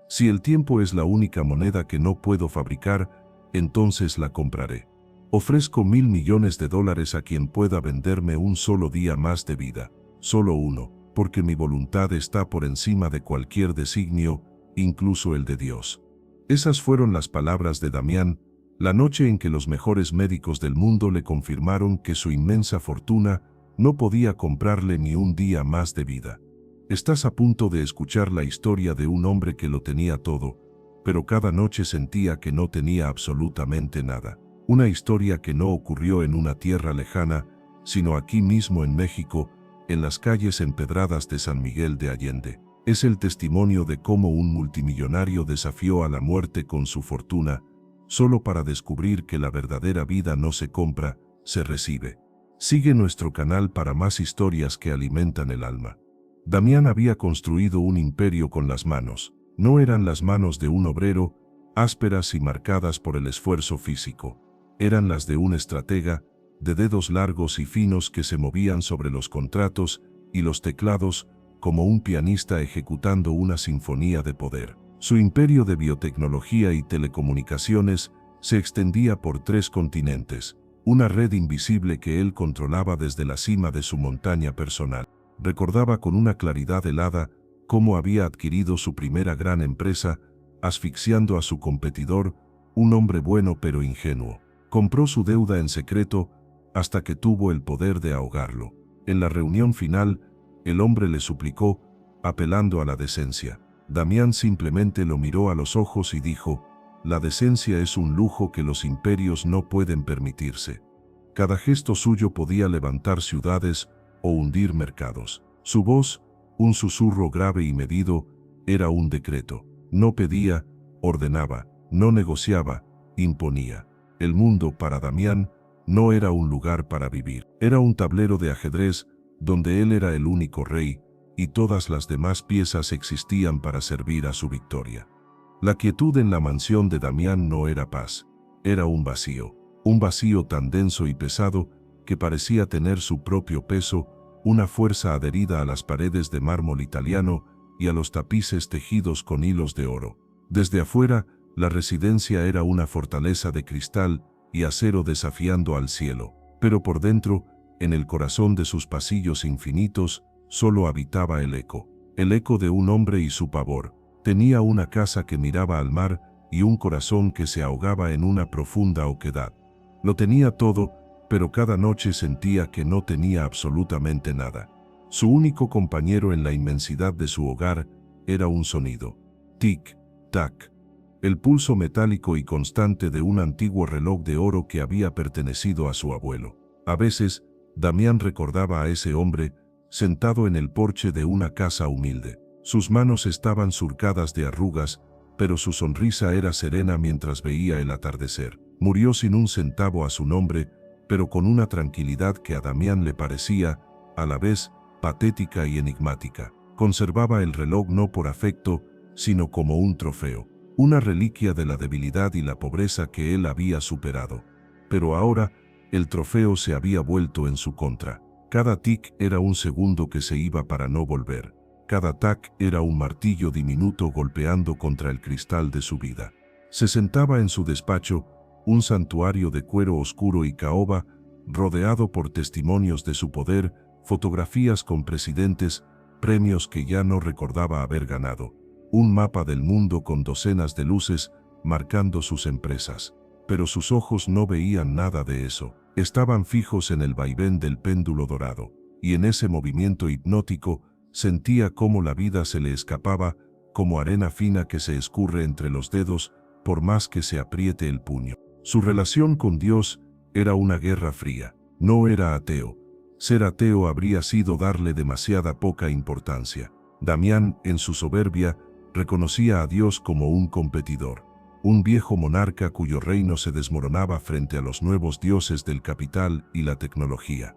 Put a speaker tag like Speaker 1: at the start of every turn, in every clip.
Speaker 1: Si el tiempo es la única moneda que no puedo fabricar, entonces la compraré. Ofrezco $1.000 millones a quien pueda venderme un solo día más de vida, solo uno, porque mi voluntad está por encima de cualquier designio, incluso el de Dios. Esas fueron las palabras de Damián, la noche en que los mejores médicos del mundo le confirmaron que su inmensa fortuna no podía comprarle ni un día más de vida. Estás a punto de escuchar la historia de un hombre que lo tenía todo, pero cada noche sentía que no tenía absolutamente nada. Una historia que no ocurrió en una tierra lejana, sino aquí mismo en México, en las calles empedradas de San Miguel de Allende. Es el testimonio de cómo un multimillonario desafió a la muerte con su fortuna, solo para descubrir que la verdadera vida no se compra, se recibe. Sigue nuestro canal para más historias que alimentan el alma. Damián había construido un imperio con las manos. No eran las manos de un obrero, ásperas y marcadas por el esfuerzo físico. Eran las de un estratega, de dedos largos y finos que se movían sobre los contratos y los teclados, como un pianista ejecutando una sinfonía de poder. Su imperio de biotecnología y telecomunicaciones se extendía por 3 continentes, una red invisible que él controlaba desde la cima de su montaña personal. Recordaba con una claridad helada cómo había adquirido su primera gran empresa, asfixiando a su competidor, un hombre bueno pero ingenuo. Compró su deuda en secreto hasta que tuvo el poder de ahogarlo. En la reunión final, el hombre le suplicó, apelando a la decencia. Damián simplemente lo miró a los ojos y dijo: «La decencia es un lujo que los imperios no pueden permitirse». Cada gesto suyo podía levantar ciudades o hundir mercados. Su voz, un susurro grave y medido, era un decreto. No pedía, ordenaba, no negociaba, imponía. El mundo, para Damián, no era un lugar para vivir. Era un tablero de ajedrez donde él era el único rey, y todas las demás piezas existían para servir a su victoria. La quietud en la mansión de Damián no era paz, era un vacío tan denso y pesado que parecía tener su propio peso, una fuerza adherida a las paredes de mármol italiano y a los tapices tejidos con hilos de oro. Desde afuera, la residencia era una fortaleza de cristal y acero desafiando al cielo, pero por dentro, en el corazón de sus pasillos infinitos, solo habitaba el eco de un hombre y su pavor. Tenía una casa que miraba al mar y un corazón que se ahogaba en una profunda oquedad. Lo tenía todo, pero cada noche sentía que no tenía absolutamente nada. Su único compañero en la inmensidad de su hogar era un sonido. Tic-tac. El pulso metálico y constante de un antiguo reloj de oro que había pertenecido a su abuelo. A veces, Damián recordaba a ese hombre, sentado en el porche de una casa humilde. Sus manos estaban surcadas de arrugas, pero su sonrisa era serena mientras veía el atardecer. Murió sin un centavo a su nombre, pero con una tranquilidad que a Damián le parecía, a la vez, patética y enigmática. Conservaba el reloj no por afecto, sino como un trofeo, una reliquia de la debilidad y la pobreza que él había superado. Pero ahora, el trofeo se había vuelto en su contra. Cada tic era un segundo que se iba para no volver. Cada tac era un martillo diminuto golpeando contra el cristal de su vida. Se sentaba en su despacho, un santuario de cuero oscuro y caoba, rodeado por testimonios de su poder, fotografías con presidentes, premios que ya no recordaba haber ganado, un mapa del mundo con docenas de luces marcando sus empresas. Pero sus ojos no veían nada de eso. Estaban fijos en el vaivén del péndulo dorado, y en ese movimiento hipnótico sentía cómo la vida se le escapaba, como arena fina que se escurre entre los dedos, por más que se apriete el puño. Su relación con Dios era una guerra fría. No era ateo. Ser ateo habría sido darle demasiada poca importancia. Damián, en su soberbia, reconocía a Dios como un competidor. Un viejo monarca cuyo reino se desmoronaba frente a los nuevos dioses del capital y la tecnología.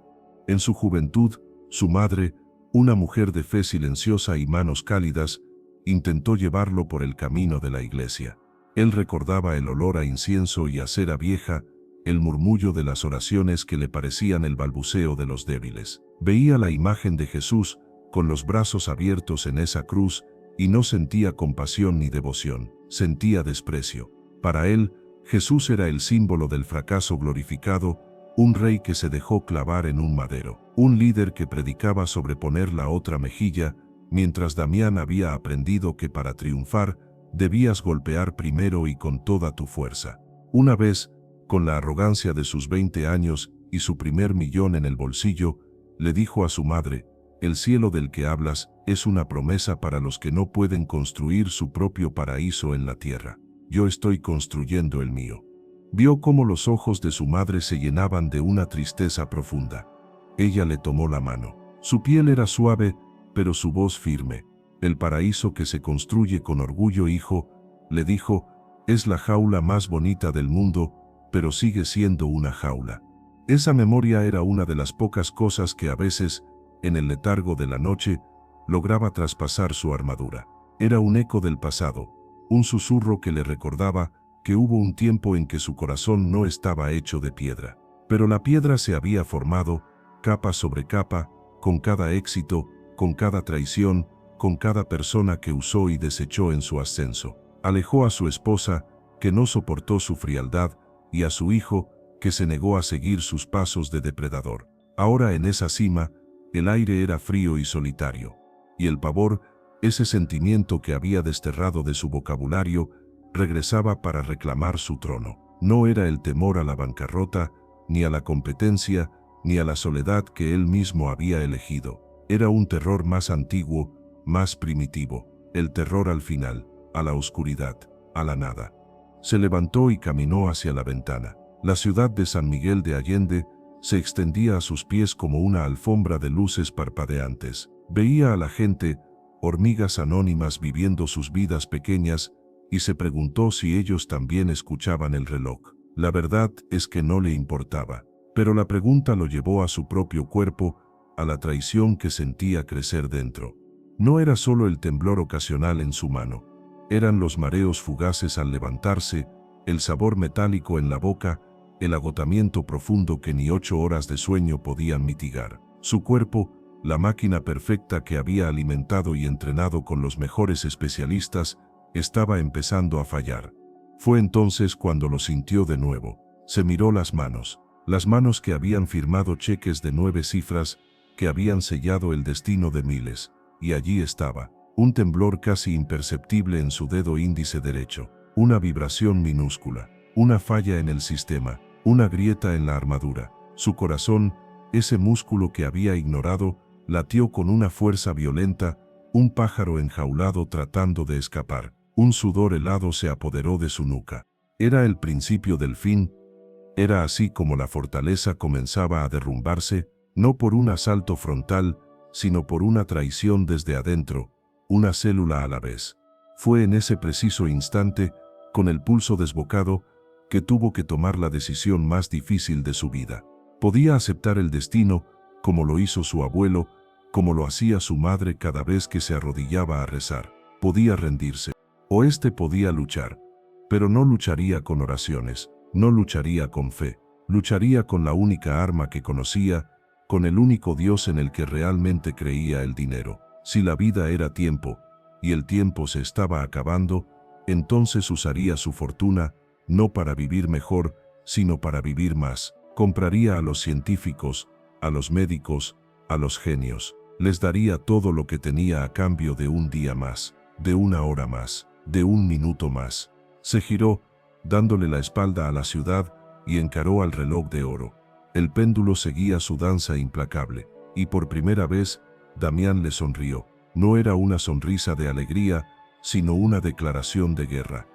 Speaker 1: En su juventud, su madre, una mujer de fe silenciosa y manos cálidas, intentó llevarlo por el camino de la iglesia. Él recordaba el olor a incienso y a cera vieja, el murmullo de las oraciones que le parecían el balbuceo de los débiles. Veía la imagen de Jesús, con los brazos abiertos en esa cruz, y no sentía compasión ni devoción, sentía desprecio. Para él, Jesús era el símbolo del fracaso glorificado, un rey que se dejó clavar en un madero, un líder que predicaba sobre poner la otra mejilla, mientras Damián había aprendido que para triunfar debías golpear primero y con toda tu fuerza. Una vez, con la arrogancia de sus 20 años y su primer millón en el bolsillo, le dijo a su madre: «El cielo del que hablas es una promesa para los que no pueden construir su propio paraíso en la tierra. Yo estoy construyendo el mío». Vio cómo los ojos de su madre se llenaban de una tristeza profunda. Ella le tomó la mano. Su piel era suave, pero su voz firme. «El paraíso que se construye con orgullo, hijo», le dijo, «es la jaula más bonita del mundo, pero sigue siendo una jaula». Esa memoria era una de las pocas cosas que a veces, en el letargo de la noche, lograba traspasar su armadura. Era un eco del pasado, un susurro que le recordaba que hubo un tiempo en que su corazón no estaba hecho de piedra. Pero la piedra se había formado, capa sobre capa, con cada éxito, con cada traición, con cada persona que usó y desechó en su ascenso. Alejó a su esposa, que no soportó su frialdad, y a su hijo, que se negó a seguir sus pasos de depredador. Ahora en esa cima, el aire era frío y solitario, y el pavor, ese sentimiento que había desterrado de su vocabulario, regresaba para reclamar su trono. No era el temor a la bancarrota, ni a la competencia, ni a la soledad que él mismo había elegido. Era un terror más antiguo, más primitivo, el terror al final, a la oscuridad, a la nada. Se levantó y caminó hacia la ventana. La ciudad de San Miguel de Allende se extendía a sus pies como una alfombra de luces parpadeantes. Veía a la gente, hormigas anónimas viviendo sus vidas pequeñas, y se preguntó si ellos también escuchaban el reloj. La verdad es que no le importaba, pero la pregunta lo llevó a su propio cuerpo, a la traición que sentía crecer dentro. No era solo el temblor ocasional en su mano, eran los mareos fugaces al levantarse, el sabor metálico en la boca, el agotamiento profundo que ni 8 horas de sueño podían mitigar. Su cuerpo, la máquina perfecta que había alimentado y entrenado con los mejores especialistas, estaba empezando a fallar. Fue entonces cuando lo sintió de nuevo. Se miró las manos que habían firmado cheques de 9 cifras, que habían sellado el destino de miles, y allí estaba, un temblor casi imperceptible en su dedo índice derecho, una vibración minúscula, una falla en el sistema, una grieta en la armadura. Su corazón, ese músculo que había ignorado, latió con una fuerza violenta, un pájaro enjaulado tratando de escapar. Un sudor helado se apoderó de su nuca. Era el principio del fin. Era así como la fortaleza comenzaba a derrumbarse, no por un asalto frontal, sino por una traición desde adentro, una célula a la vez. Fue en ese preciso instante, con el pulso desbocado, que tuvo que tomar la decisión más difícil de su vida. Podía aceptar el destino, como lo hizo su abuelo, como lo hacía su madre cada vez que se arrodillaba a rezar. Podía rendirse. O podía luchar, pero no lucharía con oraciones, no lucharía con fe, lucharía con la única arma que conocía, con el único Dios en el que realmente creía: el dinero. Si la vida era tiempo, y el tiempo se estaba acabando, entonces usaría su fortuna, no para vivir mejor, sino para vivir más. Compraría a los científicos, a los médicos, a los genios. Les daría todo lo que tenía a cambio de un día más, de una hora más, de un minuto más. Se giró, dándole la espalda a la ciudad, y encaró al reloj de oro. El péndulo seguía su danza implacable, y por primera vez, Damián le sonrió. No era una sonrisa de alegría, sino una declaración de guerra.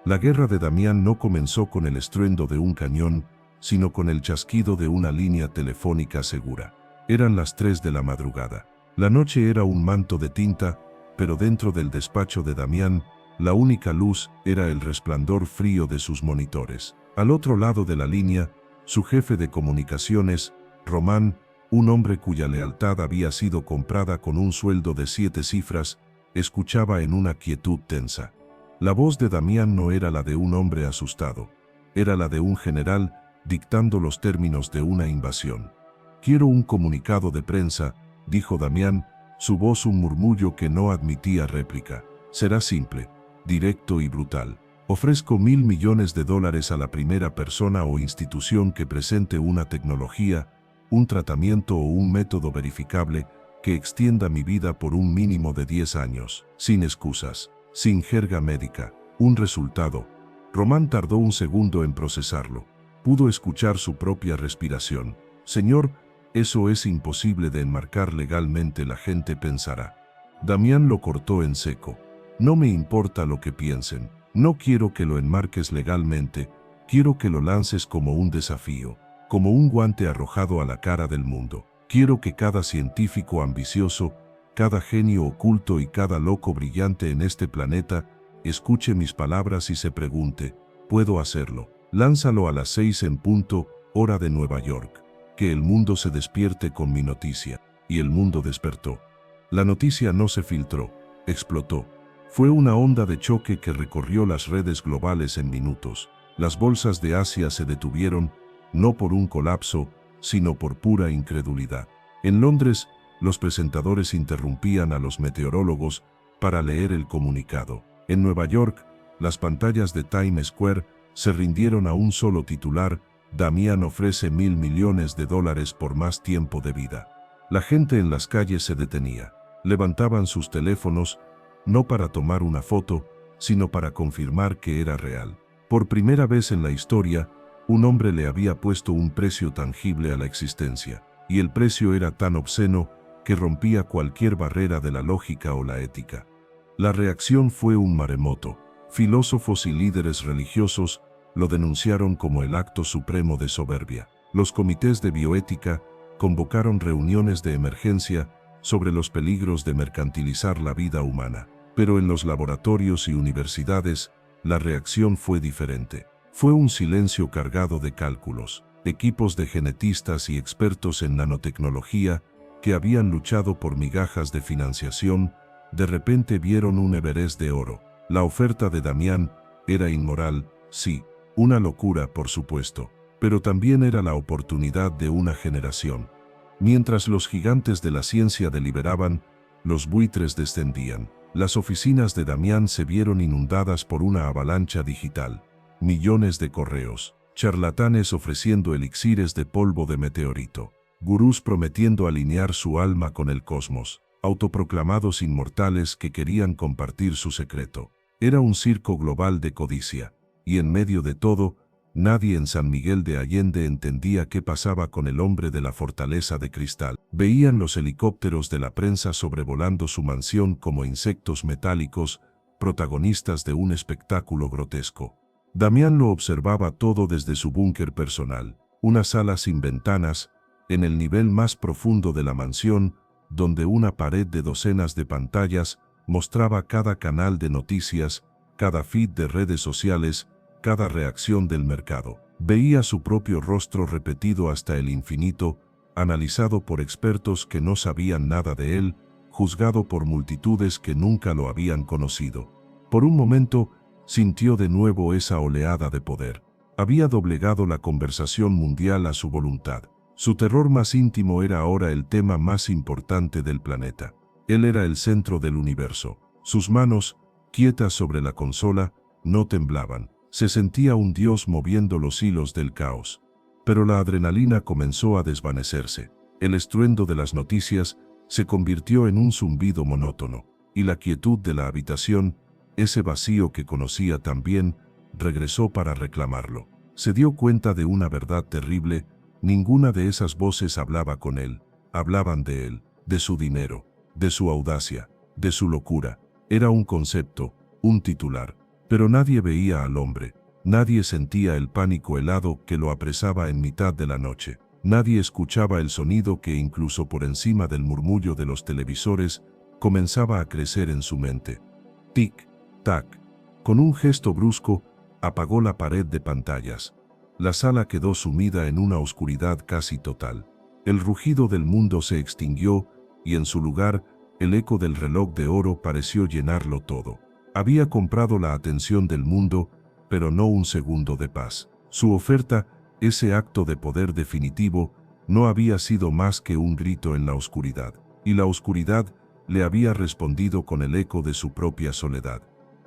Speaker 1: La guerra de Damián no comenzó con el estruendo de un cañón, sino con el chasquido de una línea telefónica segura. Eran las 3 de la madrugada. La noche era un manto de tinta, pero dentro del despacho de Damián, la única luz era el resplandor frío de sus monitores. Al otro lado de la línea, su jefe de comunicaciones, Román, un hombre cuya lealtad había sido comprada con un sueldo de 7 cifras, escuchaba en una quietud tensa. La voz de Damián no era la de un hombre asustado, era la de un general dictando los términos de una invasión. «Quiero un comunicado de prensa», dijo Damián, su voz un murmullo que no admitía réplica. Será simple, directo y brutal. Ofrezco $1.000 millones a la primera persona o institución que presente una tecnología, un tratamiento o un método verificable que extienda mi vida por un mínimo de 10 años, sin excusas, sin jerga médica. Un resultado. Román tardó un segundo en procesarlo. Pudo escuchar su propia respiración. Señor, eso es imposible de enmarcar legalmente, la gente pensará. Damián lo cortó en seco. No me importa lo que piensen. No quiero que lo enmarques legalmente, quiero que lo lances como un desafío, como un guante arrojado a la cara del mundo. Quiero que cada científico ambicioso, cada genio oculto y cada loco brillante en este planeta escuche mis palabras y se pregunte, ¿puedo hacerlo? Lánzalo a las 6 en punto, hora de Nueva York. Que el mundo se despierte con mi noticia. Y el mundo despertó. La noticia no se filtró, explotó. Fue una onda de choque que recorrió las redes globales en minutos. Las bolsas de Asia se detuvieron, no por un colapso, sino por pura incredulidad. En Londres, los presentadores interrumpían a los meteorólogos para leer el comunicado. En Nueva York, las pantallas de Times Square se rindieron a un solo titular: Damián ofrece $1.000 millones por más tiempo de vida. La gente en las calles se detenía. Levantaban sus teléfonos, no para tomar una foto, sino para confirmar que era real. Por primera vez en la historia, un hombre le había puesto un precio tangible a la existencia, y el precio era tan obsceno que rompía cualquier barrera de la lógica o la ética. La reacción fue un maremoto. Filósofos y líderes religiosos lo denunciaron como el acto supremo de soberbia. Los comités de bioética convocaron reuniones de emergencia sobre los peligros de mercantilizar la vida humana. Pero en los laboratorios y universidades, la reacción fue diferente. Fue un silencio cargado de cálculos. Equipos de genetistas y expertos en nanotecnología, que habían luchado por migajas de financiación, de repente vieron un Everest de oro. La oferta de Damián era inmoral, sí, una locura, por supuesto, pero también era la oportunidad de una generación. Mientras los gigantes de la ciencia deliberaban, los buitres descendían. Las oficinas de Damián se vieron inundadas por una avalancha digital. Millones de correos, charlatanes ofreciendo elixires de polvo de meteorito, gurús prometiendo alinear su alma con el cosmos, autoproclamados inmortales que querían compartir su secreto. Era un circo global de codicia, y en medio de todo, nadie en San Miguel de Allende entendía qué pasaba con el hombre de la fortaleza de cristal. Veían los helicópteros de la prensa sobrevolando su mansión como insectos metálicos, protagonistas de un espectáculo grotesco. Damián lo observaba todo desde su búnker personal, una sala sin ventanas, en el nivel más profundo de la mansión, donde una pared de docenas de pantallas mostraba cada canal de noticias, cada feed de redes sociales, cada reacción del mercado. Veía su propio rostro repetido hasta el infinito, analizado por expertos que no sabían nada de él, juzgado por multitudes que nunca lo habían conocido. Por un momento, sintió de nuevo esa oleada de poder. Había doblegado la conversación mundial a su voluntad. Su terror más íntimo era ahora el tema más importante del planeta. Él era el centro del universo. Sus manos, quietas sobre la consola, no temblaban. Se sentía un dios moviendo los hilos del caos. Pero la adrenalina comenzó a desvanecerse. El estruendo de las noticias se convirtió en un zumbido monótono, y la quietud de la habitación, ese vacío que conocía tan bien, regresó para reclamarlo. Se dio cuenta de una verdad terrible: ninguna de esas voces hablaba con él. Hablaban de él, de su dinero, de su audacia, de su locura. Era un concepto, un titular. Pero nadie veía al hombre, nadie sentía el pánico helado que lo apresaba en mitad de la noche. Nadie escuchaba el sonido que, incluso por encima del murmullo de los televisores, comenzaba a crecer en su mente. Tic, tac. Con un gesto brusco, apagó la pared de pantallas. La sala quedó sumida en una oscuridad casi total. El rugido del mundo se extinguió, y en su lugar, el eco del reloj de oro pareció llenarlo todo. Había comprado la atención del mundo, pero no un segundo de paz. Su oferta, ese acto de poder definitivo, no había sido más que un grito en la oscuridad. Y la oscuridad, le había respondido con el eco de su propia soledad.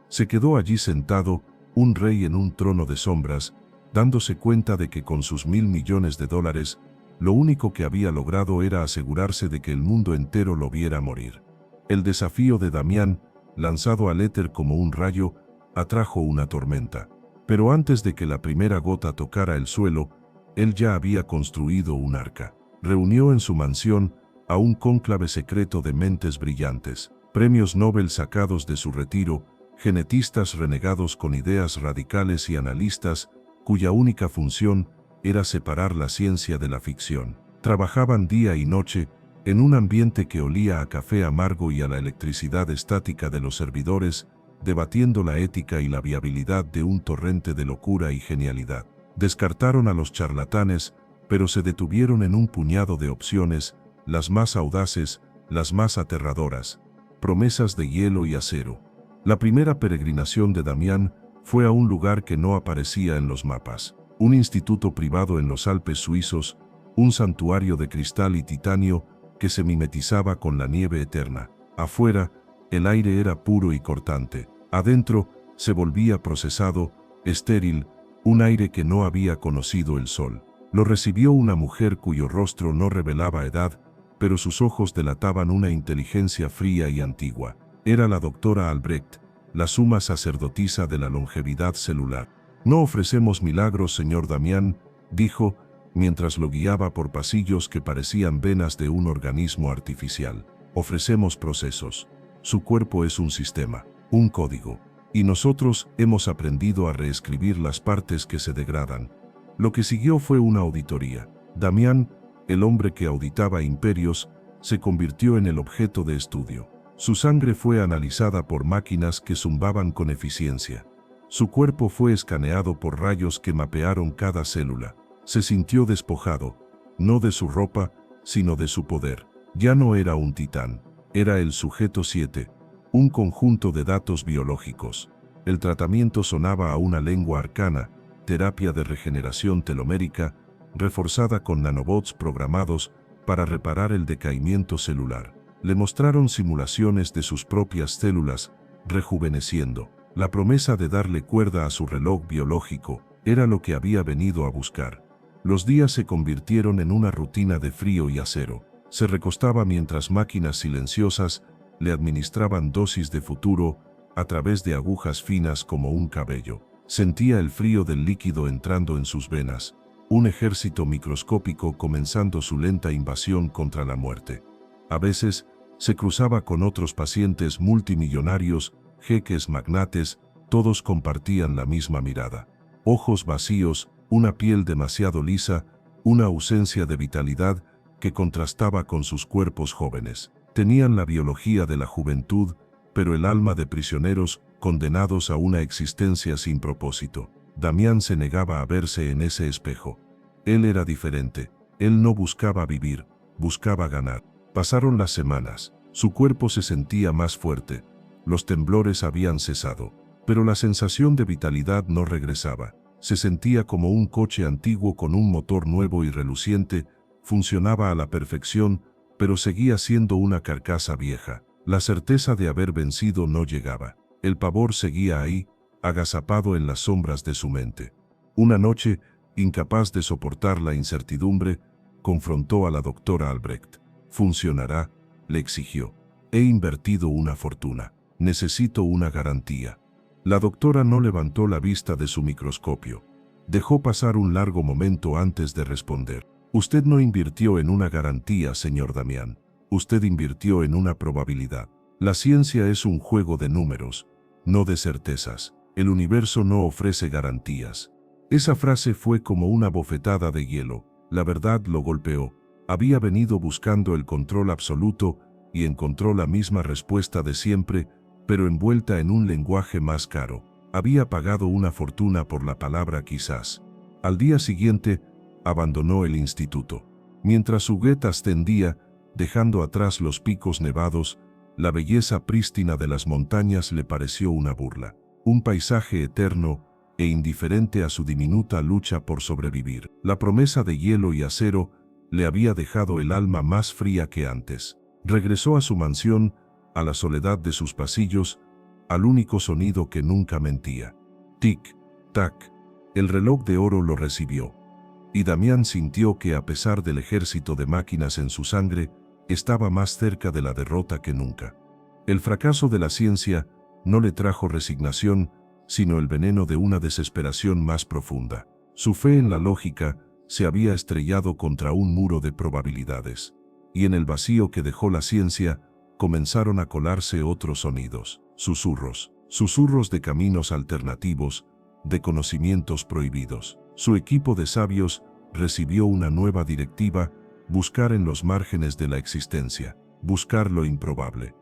Speaker 1: Se quedó allí sentado, un rey en un trono de sombras, dándose cuenta de que con sus $1.000 millones, lo único que había logrado era asegurarse de que el mundo entero lo viera morir. El desafío de Damián, lanzado al éter como un rayo, atrajo una tormenta. Pero antes de que la primera gota tocara el suelo, él ya había construido un arca. Reunió en su mansión a un cónclave secreto de mentes brillantes, premios Nobel sacados de su retiro, genetistas renegados con ideas radicales y analistas cuya única función era separar la ciencia de la ficción. Trabajaban día y noche en un ambiente que olía a café amargo y a la electricidad estática de los servidores, debatiendo la ética y la viabilidad de un torrente de locura y genialidad. Descartaron a los charlatanes, pero se detuvieron en un puñado de opciones, las más audaces, las más aterradoras, promesas de hielo y acero. La primera peregrinación de Damián fue a un lugar que no aparecía en los mapas, un instituto privado en los Alpes suizos, un santuario de cristal y titanio que se mimetizaba con la nieve eterna. Afuera, el aire era puro y cortante. Adentro, se volvía procesado, estéril, un aire que no había conocido el sol. Lo recibió una mujer cuyo rostro no revelaba edad, pero sus ojos delataban una inteligencia fría y antigua. Era la doctora Albrecht, la suma sacerdotisa de la longevidad celular. «No ofrecemos milagros, señor Damián», dijo, mientras lo guiaba por pasillos que parecían venas de un organismo artificial. «Ofrecemos procesos. Su cuerpo es un sistema, un código, y nosotros hemos aprendido a reescribir las partes que se degradan». Lo que siguió fue una auditoría. Damián, el hombre que auditaba imperios, se convirtió en el objeto de estudio. Su sangre fue analizada por máquinas que zumbaban con eficiencia. Su cuerpo fue escaneado por rayos que mapearon cada célula. Se sintió despojado, no de su ropa, sino de su poder. Ya no era un titán, era el sujeto 7, un conjunto de datos biológicos. El tratamiento sonaba a una lengua arcana, terapia de regeneración telomérica, reforzada con nanobots programados para reparar el decaimiento celular. Le mostraron simulaciones de sus propias células, rejuveneciendo. La promesa de darle cuerda a su reloj biológico era lo que había venido a buscar. Los días se convirtieron en una rutina de frío y acero. Se recostaba mientras máquinas silenciosas le administraban dosis de futuro a través de agujas finas como un cabello. Sentía el frío del líquido entrando en sus venas, un ejército microscópico comenzando su lenta invasión contra la muerte. A veces, se cruzaba con otros pacientes multimillonarios, jeques magnates, todos compartían la misma mirada. Ojos vacíos, una piel demasiado lisa, una ausencia de vitalidad que contrastaba con sus cuerpos jóvenes. Tenían la biología de la juventud, pero el alma de prisioneros condenados a una existencia sin propósito. Damián se negaba a verse en ese espejo. Él era diferente. Él no buscaba vivir, buscaba ganar. Pasaron las semanas. Su cuerpo se sentía más fuerte. Los temblores habían cesado, pero la sensación de vitalidad no regresaba. Se sentía como un coche antiguo con un motor nuevo y reluciente, funcionaba a la perfección, pero seguía siendo una carcasa vieja. La certeza de haber vencido no llegaba. El pavor seguía ahí, agazapado en las sombras de su mente. Una noche, incapaz de soportar la incertidumbre, confrontó a la doctora Albrecht. «¿Funcionará?», le exigió. «He invertido una fortuna. Necesito una garantía». La doctora no levantó la vista de su microscopio. Dejó pasar un largo momento antes de responder. «Usted no invirtió en una garantía, señor Damián. Usted invirtió en una probabilidad. La ciencia es un juego de números, no de certezas. El universo no ofrece garantías». Esa frase fue como una bofetada de hielo. La verdad lo golpeó. Había venido buscando el control absoluto y encontró la misma respuesta de siempre, pero envuelta en un lenguaje más caro. Había pagado una fortuna por la palabra quizás. Al día siguiente, abandonó el instituto. Mientras su gueta ascendía, dejando atrás los picos nevados, la belleza prístina de las montañas le pareció una burla. Un paisaje eterno e indiferente a su diminuta lucha por sobrevivir. La promesa de hielo y acero le había dejado el alma más fría que antes. Regresó a su mansión, a la soledad de sus pasillos, al único sonido que nunca mentía. Tic, tac, el reloj de oro lo recibió. Y Damián sintió que a pesar del ejército de máquinas en su sangre, estaba más cerca de la derrota que nunca. El fracaso de la ciencia no le trajo resignación, sino el veneno de una desesperación más profunda. Su fe en la lógica se había estrellado contra un muro de probabilidades, y en el vacío que dejó la ciencia comenzaron a colarse otros sonidos, susurros de caminos alternativos, de conocimientos prohibidos. Su equipo de sabios recibió una nueva directiva: buscar en los márgenes de la existencia, buscar lo improbable.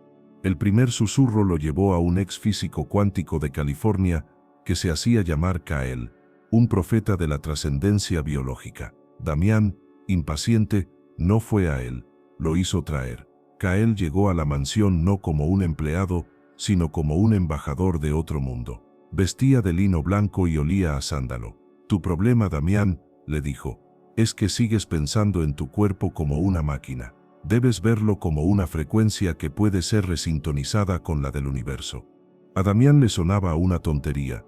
Speaker 1: El primer susurro lo llevó a un ex físico cuántico de California que se hacía llamar Kael, un profeta de la trascendencia biológica. Damián, impaciente, no fue a él, lo hizo traer. Kael llegó a la mansión no como un empleado, sino como un embajador de otro mundo. Vestía de lino blanco y olía a sándalo. Tu problema, Damián, le dijo, es que sigues pensando en tu cuerpo como una máquina. Debes verlo como una frecuencia que puede ser resintonizada con la del universo. A Damián le sonaba una tontería,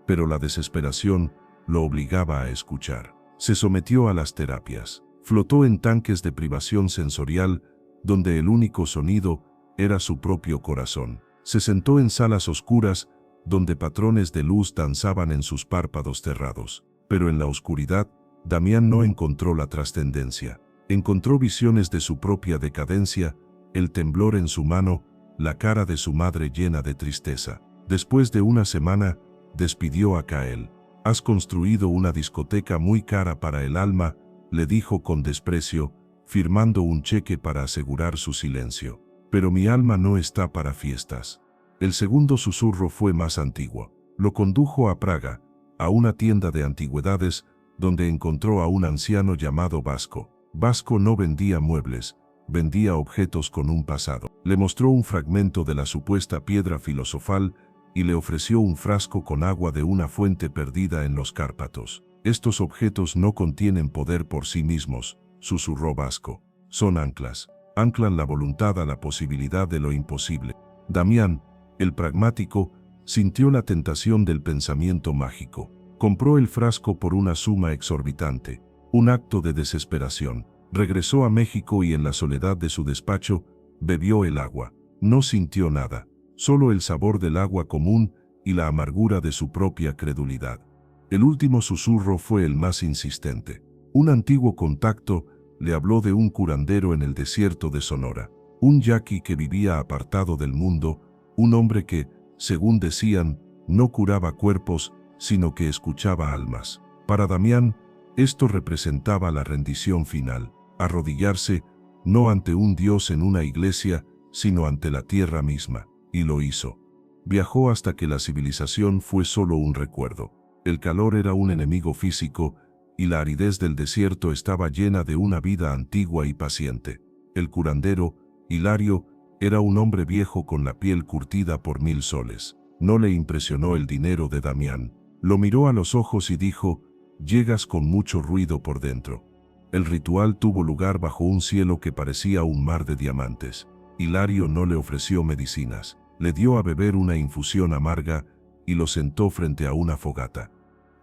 Speaker 1: pero la desesperación lo obligaba a escuchar. Se sometió a las terapias. Flotó en tanques de privación sensorial, donde el único sonido era su propio corazón. Se sentó en salas oscuras, donde patrones de luz danzaban en sus párpados cerrados. Pero en la oscuridad, Damián no encontró la trascendencia. Encontró visiones de su propia decadencia, el temblor en su mano, la cara de su madre llena de tristeza. Después de una semana, despidió a Kael. Has construido una discoteca muy cara para el alma, le dijo con desprecio, firmando un cheque para asegurar su silencio. Pero mi alma no está para fiestas. El segundo susurro fue más antiguo. Lo condujo a Praga, a una tienda de antigüedades, donde encontró a un anciano llamado Vasco. Vasco no vendía muebles, vendía objetos con un pasado. Le mostró un fragmento de la supuesta piedra filosofal y le ofreció un frasco con agua de una fuente perdida en los Cárpatos. Estos objetos no contienen poder por sí mismos, susurró Vasco. Son anclas. Anclan la voluntad a la posibilidad de lo imposible. Damián, el pragmático, sintió la tentación del pensamiento mágico. Compró el frasco por una suma exorbitante. Un acto de desesperación. Regresó a México y en la soledad de su despacho, bebió el agua. No sintió nada, solo el sabor del agua común y la amargura de su propia credulidad. El último susurro fue el más insistente. Un antiguo contacto le habló de un curandero en el desierto de Sonora. Un yaqui que vivía apartado del mundo, un hombre que, según decían, no curaba cuerpos, sino que escuchaba almas. Para Damián, esto representaba la rendición final, arrodillarse, no ante un dios en una iglesia, sino ante la tierra misma, y lo hizo. Viajó hasta que la civilización fue solo un recuerdo. El calor era un enemigo físico, y la aridez del desierto estaba llena de una vida antigua y paciente. El curandero, Hilario, era un hombre viejo con la piel curtida por 1000 soles. No le impresionó el dinero de Damián. Lo miró a los ojos y dijo, llegas con mucho ruido por dentro. El ritual tuvo lugar bajo un cielo que parecía un mar de diamantes. Hilario no le ofreció medicinas, le dio a beber una infusión amarga y lo sentó frente a una fogata.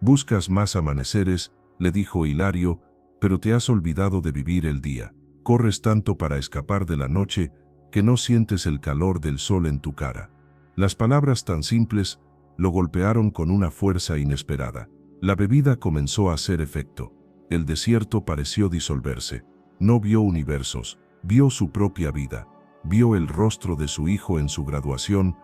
Speaker 1: Buscas más amaneceres, le dijo Hilario, pero te has olvidado de vivir el día. Corres tanto para escapar de la noche que no sientes el calor del sol en tu cara. Las palabras tan simples lo golpearon con una fuerza inesperada. La bebida comenzó a hacer efecto. El desierto pareció disolverse. No vio universos, vio su propia vida. Vio el rostro de su hijo en su graduación,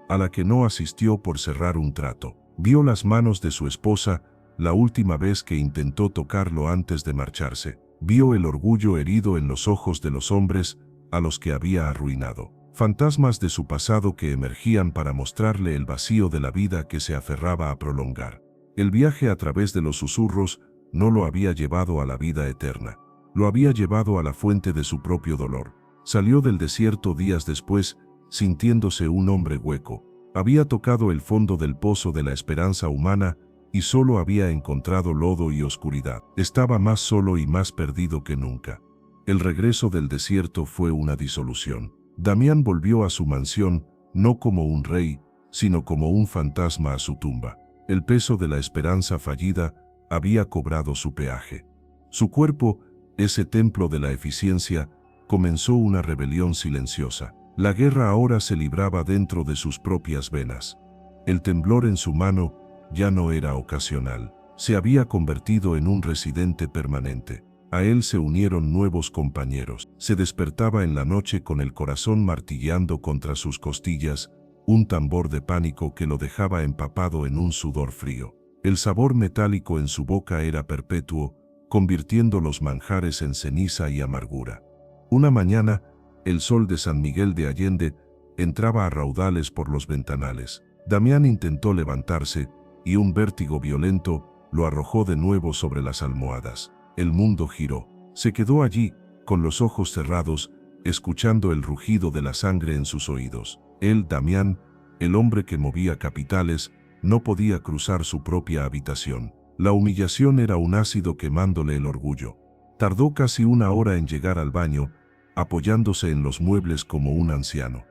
Speaker 1: a la que no asistió por cerrar un trato. Vio las manos de su esposa, la última vez que intentó tocarlo antes de marcharse. Vio el orgullo herido en los ojos de los hombres a los que había arruinado. Fantasmas de su pasado que emergían para mostrarle el vacío de la vida que se aferraba a prolongar. El viaje a través de los susurros no lo había llevado a la vida eterna. Lo había llevado a la fuente de su propio dolor. Salió del desierto días después, sintiéndose un hombre hueco. Había tocado el fondo del pozo de la esperanza humana y solo había encontrado lodo y oscuridad. Estaba más solo y más perdido que nunca. El regreso del desierto fue una disolución. Damián volvió a su mansión, no como un rey, sino como un fantasma a su tumba. El peso de la esperanza fallida había cobrado su peaje. Su cuerpo, ese templo de la eficiencia, comenzó una rebelión silenciosa. La guerra ahora se libraba dentro de sus propias venas. El temblor en su mano ya no era ocasional. Se había convertido en un residente permanente. A él se unieron nuevos compañeros. Se despertaba en la noche con el corazón martilleando contra sus costillas, un tambor de pánico que lo dejaba empapado en un sudor frío. El sabor metálico en su boca era perpetuo, convirtiendo los manjares en ceniza y amargura. Una mañana, el sol de San Miguel de Allende entraba a raudales por los ventanales. Damián intentó levantarse, y un vértigo violento lo arrojó de nuevo sobre las almohadas. El mundo giró. Se quedó allí, con los ojos cerrados, escuchando el rugido de la sangre en sus oídos. Él, Damián, el hombre que movía capitales, no podía cruzar su propia habitación. La humillación era un ácido quemándole el orgullo. Tardó casi una hora en llegar al baño, apoyándose en los muebles como un anciano.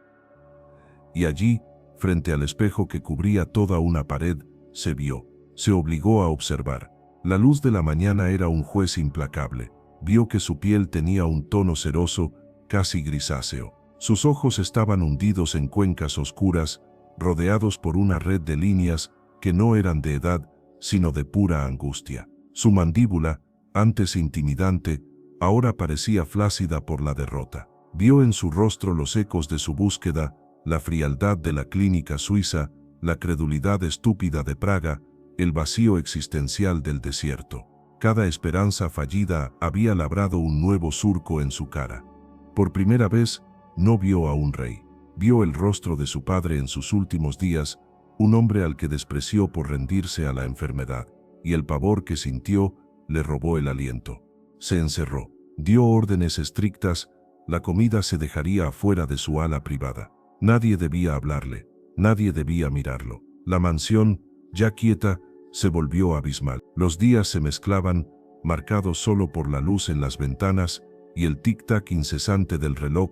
Speaker 1: Y allí, frente al espejo que cubría toda una pared, se vio. Se obligó a observar. La luz de la mañana era un juez implacable. Vio que su piel tenía un tono ceroso, casi grisáceo. Sus ojos estaban hundidos en cuencas oscuras, rodeados por una red de líneas que no eran de edad, sino de pura angustia. Su mandíbula, antes intimidante, ahora parecía flácida por la derrota. Vio en su rostro los ecos de su búsqueda, la frialdad de la clínica suiza, la credulidad estúpida de Praga, el vacío existencial del desierto. Cada esperanza fallida había labrado un nuevo surco en su cara. Por primera vez, no vio a un rey. Vio el rostro de su padre en sus últimos días, un hombre al que despreció por rendirse a la enfermedad, y el pavor que sintió le robó el aliento. Se encerró. Dio órdenes estrictas, la comida se dejaría afuera de su ala privada. Nadie debía hablarle, nadie debía mirarlo. La mansión, ya quieta, se volvió abismal. Los días se mezclaban, marcados solo por la luz en las ventanas y el tic-tac incesante del reloj,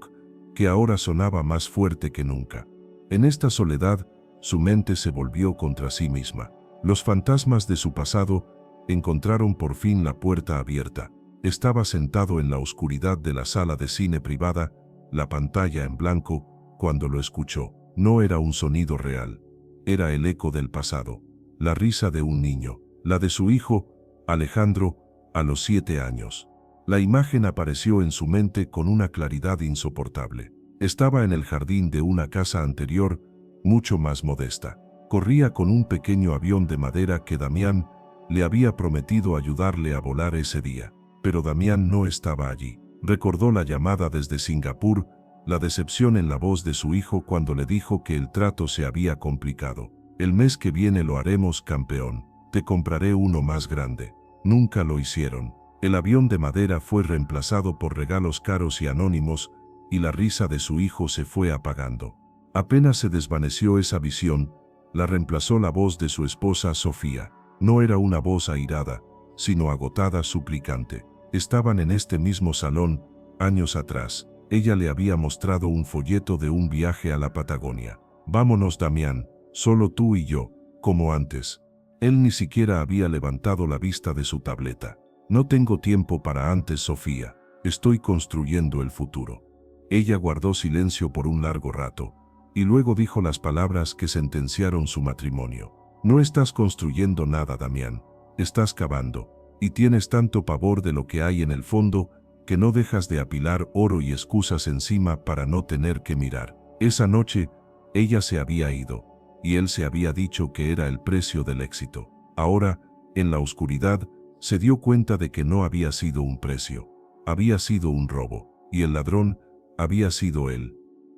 Speaker 1: que ahora sonaba más fuerte que nunca. En esta soledad, su mente se volvió contra sí misma. Los fantasmas de su pasado encontraron por fin la puerta abierta. Estaba sentado en la oscuridad de la sala de cine privada, la pantalla en blanco, cuando lo escuchó. No era un sonido real. Era el eco del pasado. La risa de un niño, la de su hijo, Alejandro, a los 7 años. La imagen apareció en su mente con una claridad insoportable. Estaba en el jardín de una casa anterior, mucho más modesta. Corría con un pequeño avión de madera que Damián le había prometido ayudarle a volar ese día. Pero Damián no estaba allí. Recordó la llamada desde Singapur, la decepción en la voz de su hijo cuando le dijo que el trato se había complicado. El mes que viene lo haremos, campeón. Te compraré uno más grande. Nunca lo hicieron. El avión de madera fue reemplazado por regalos caros y anónimos, y la risa de su hijo se fue apagando. Apenas se desvaneció esa visión, la reemplazó la voz de su esposa Sofía. No era una voz airada, sino agotada, suplicante. Estaban en este mismo salón, años atrás. Ella le había mostrado un folleto de un viaje a la Patagonia. Vámonos, Damián, solo tú y yo, como antes. Él ni siquiera había levantado la vista de su tableta. No tengo tiempo para antes, Sofía. Estoy construyendo el futuro. Ella guardó silencio por un largo rato, y luego dijo las palabras que sentenciaron su matrimonio. No estás construyendo nada, Damián. Estás cavando, y tienes tanto pavor de lo que hay en el fondo, que no dejas de apilar oro y excusas encima para no tener que mirar. Esa noche, ella se había ido, y él se había dicho que era el precio del éxito. Ahora, en la oscuridad, se dio cuenta de que no había sido un precio. Había sido un robo, y el ladrón había sido él.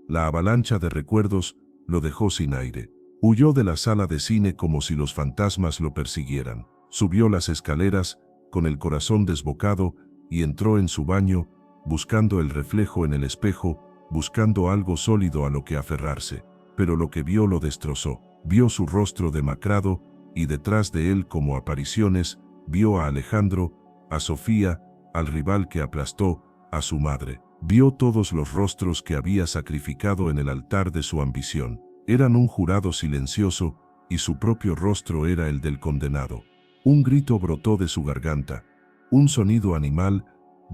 Speaker 1: La avalancha de recuerdos lo dejó sin aire. Huyó de la sala de cine como si los fantasmas lo persiguieran. Subió las escaleras, con el corazón desbocado, y entró en su baño, buscando el reflejo en el espejo, buscando algo sólido a lo que aferrarse. Pero lo que vio lo destrozó. Vio su rostro demacrado, y detrás de él, como apariciones, vio a Alejandro, a Sofía, al rival que aplastó, a su madre. Vio todos los rostros que había sacrificado en el altar de su ambición. Eran un jurado silencioso, y su propio rostro era el del condenado. Un grito brotó de su garganta, un sonido animal,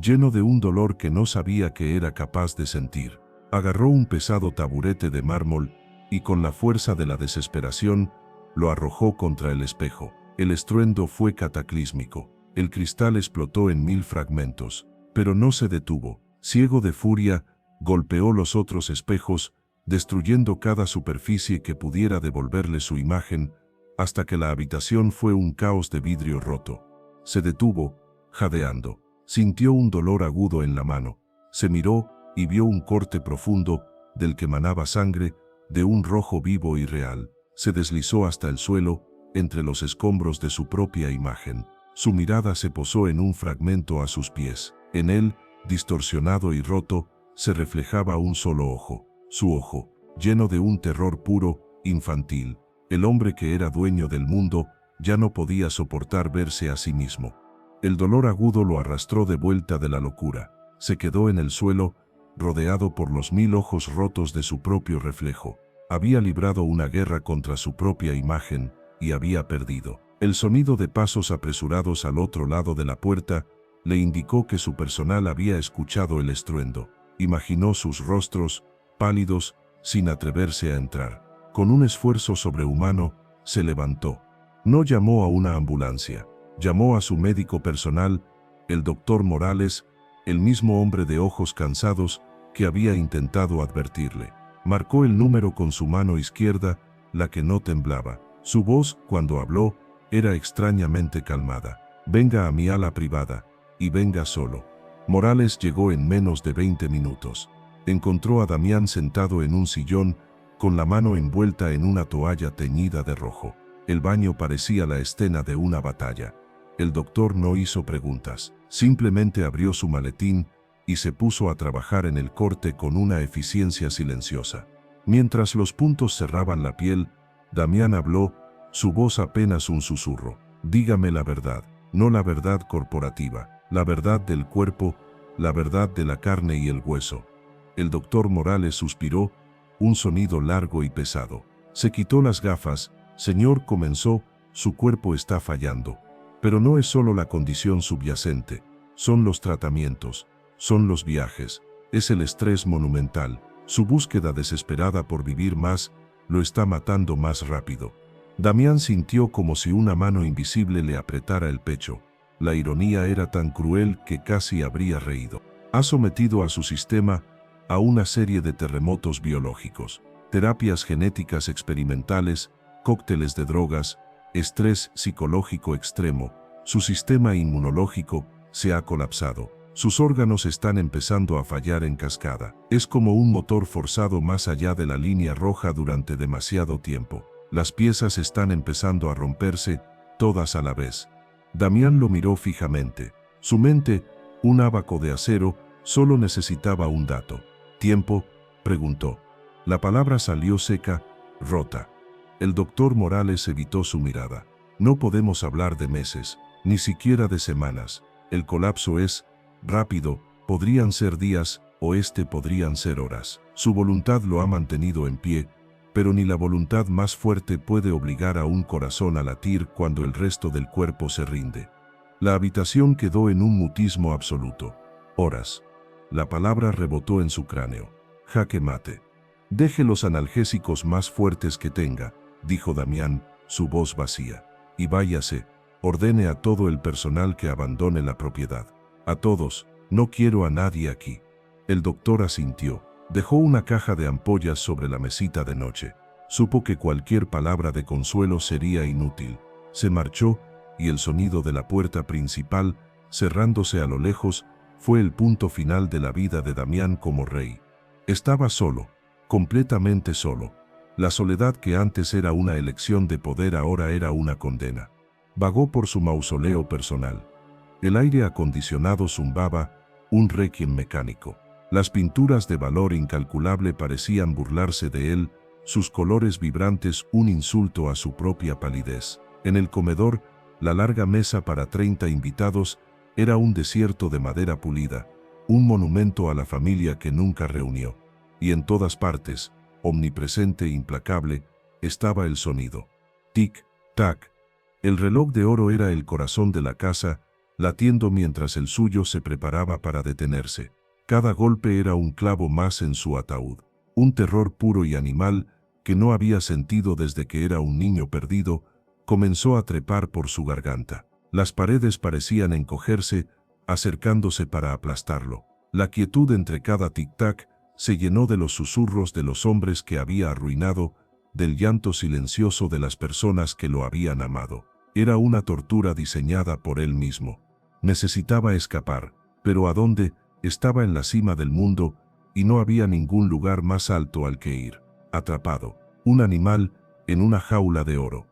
Speaker 1: lleno de un dolor que no sabía que era capaz de sentir. Agarró un pesado taburete de mármol, y con la fuerza de la desesperación, lo arrojó contra el espejo. El estruendo fue cataclísmico. El cristal explotó en 1000 fragmentos, pero no se detuvo. Ciego de furia, golpeó los otros espejos, destruyendo cada superficie que pudiera devolverle su imagen, hasta que la habitación fue un caos de vidrio roto. Se detuvo, jadeando. Sintió un dolor agudo en la mano. Se miró y vio un corte profundo, del que manaba sangre, de un rojo vivo y real. Se deslizó hasta el suelo, entre los escombros de su propia imagen. Su mirada se posó en un fragmento a sus pies. En él, distorsionado y roto, se reflejaba un solo ojo. Su ojo, lleno de un terror puro, infantil. El hombre que era dueño del mundo, ya no podía soportar verse a sí mismo. El dolor agudo lo arrastró de vuelta de la locura. Se quedó en el suelo, rodeado por los 1000 ojos rotos de su propio reflejo. Había librado una guerra contra su propia imagen, y había perdido. El sonido de pasos apresurados al otro lado de la puerta le indicó que su personal había escuchado el estruendo. Imaginó sus rostros, pálidos, sin atreverse a entrar. Con un esfuerzo sobrehumano, se levantó. No llamó a una ambulancia. Llamó a su médico personal, el doctor Morales, el mismo hombre de ojos cansados que había intentado advertirle. Marcó el número con su mano izquierda, la que no temblaba. Su voz, cuando habló, era extrañamente calmada. Venga a mi ala privada, y venga solo. Morales llegó en menos de 20 minutos. Encontró a Damián sentado en un sillón, con la mano envuelta en una toalla teñida de rojo. El baño parecía la escena de una batalla. El doctor no hizo preguntas, simplemente abrió su maletín y se puso a trabajar en el corte con una eficiencia silenciosa. Mientras los puntos cerraban la piel, Damián habló, su voz apenas un susurro. Dígame la verdad, no la verdad corporativa, la verdad del cuerpo, la verdad de la carne y el hueso. El doctor Morales suspiró, un sonido largo y pesado. Se quitó las gafas. Señor, comenzó, su cuerpo está fallando. Pero no es solo la condición subyacente, son los tratamientos, son los viajes, es el estrés monumental. Su búsqueda desesperada por vivir más, lo está matando más rápido. Damián sintió como si una mano invisible le apretara el pecho. La ironía era tan cruel que casi habría reído. Ha sometido a su sistema a una serie de terremotos biológicos, terapias genéticas experimentales, cócteles de drogas, estrés psicológico extremo. Su sistema inmunológico se ha colapsado. Sus órganos están empezando a fallar en cascada. Es como un motor forzado más allá de la línea roja durante demasiado tiempo. Las piezas están empezando a romperse, todas a la vez. Damián lo miró fijamente. Su mente, un ábaco de acero, solo necesitaba un dato. ¿Tiempo?, preguntó. La palabra salió seca, rota. El doctor Morales evitó su mirada. No podemos hablar de meses, ni siquiera de semanas. El colapso es rápido, podrían ser días, o podrían ser horas. Su voluntad lo ha mantenido en pie, pero ni la voluntad más fuerte puede obligar a un corazón a latir cuando el resto del cuerpo se rinde. La habitación quedó en un mutismo absoluto. Horas. La palabra rebotó en su cráneo. Jaque mate. Deje los analgésicos más fuertes que tenga, dijo Damián, su voz vacía. Y váyase, ordene a todo el personal que abandone la propiedad. A todos, no quiero a nadie aquí. El doctor asintió. Dejó una caja de ampollas sobre la mesita de noche. Supo que cualquier palabra de consuelo sería inútil. Se marchó, y el sonido de la puerta principal, cerrándose a lo lejos, fue el punto final de la vida de Damián como rey. Estaba solo, completamente solo. La soledad que antes era una elección de poder ahora era una condena. Vagó por su mausoleo personal. El aire acondicionado zumbaba, un requiem mecánico. Las pinturas de valor incalculable parecían burlarse de él, sus colores vibrantes un insulto a su propia palidez. En el comedor, la larga mesa para 30 invitados era un desierto de madera pulida, un monumento a la familia que nunca reunió. Y en todas partes, omnipresente e implacable, estaba el sonido. Tic, tac. El reloj de oro era el corazón de la casa, latiendo mientras el suyo se preparaba para detenerse. Cada golpe era un clavo más en su ataúd. Un terror puro y animal, que no había sentido desde que era un niño perdido, comenzó a trepar por su garganta. Las paredes parecían encogerse, acercándose para aplastarlo. La quietud entre cada tic-tac se llenó de los susurros de los hombres que había arruinado, del llanto silencioso de las personas que lo habían amado. Era una tortura diseñada por él mismo. Necesitaba escapar, pero ¿a dónde? Estaba en la cima del mundo, y no había ningún lugar más alto al que ir. Atrapado, un animal, en una jaula de oro.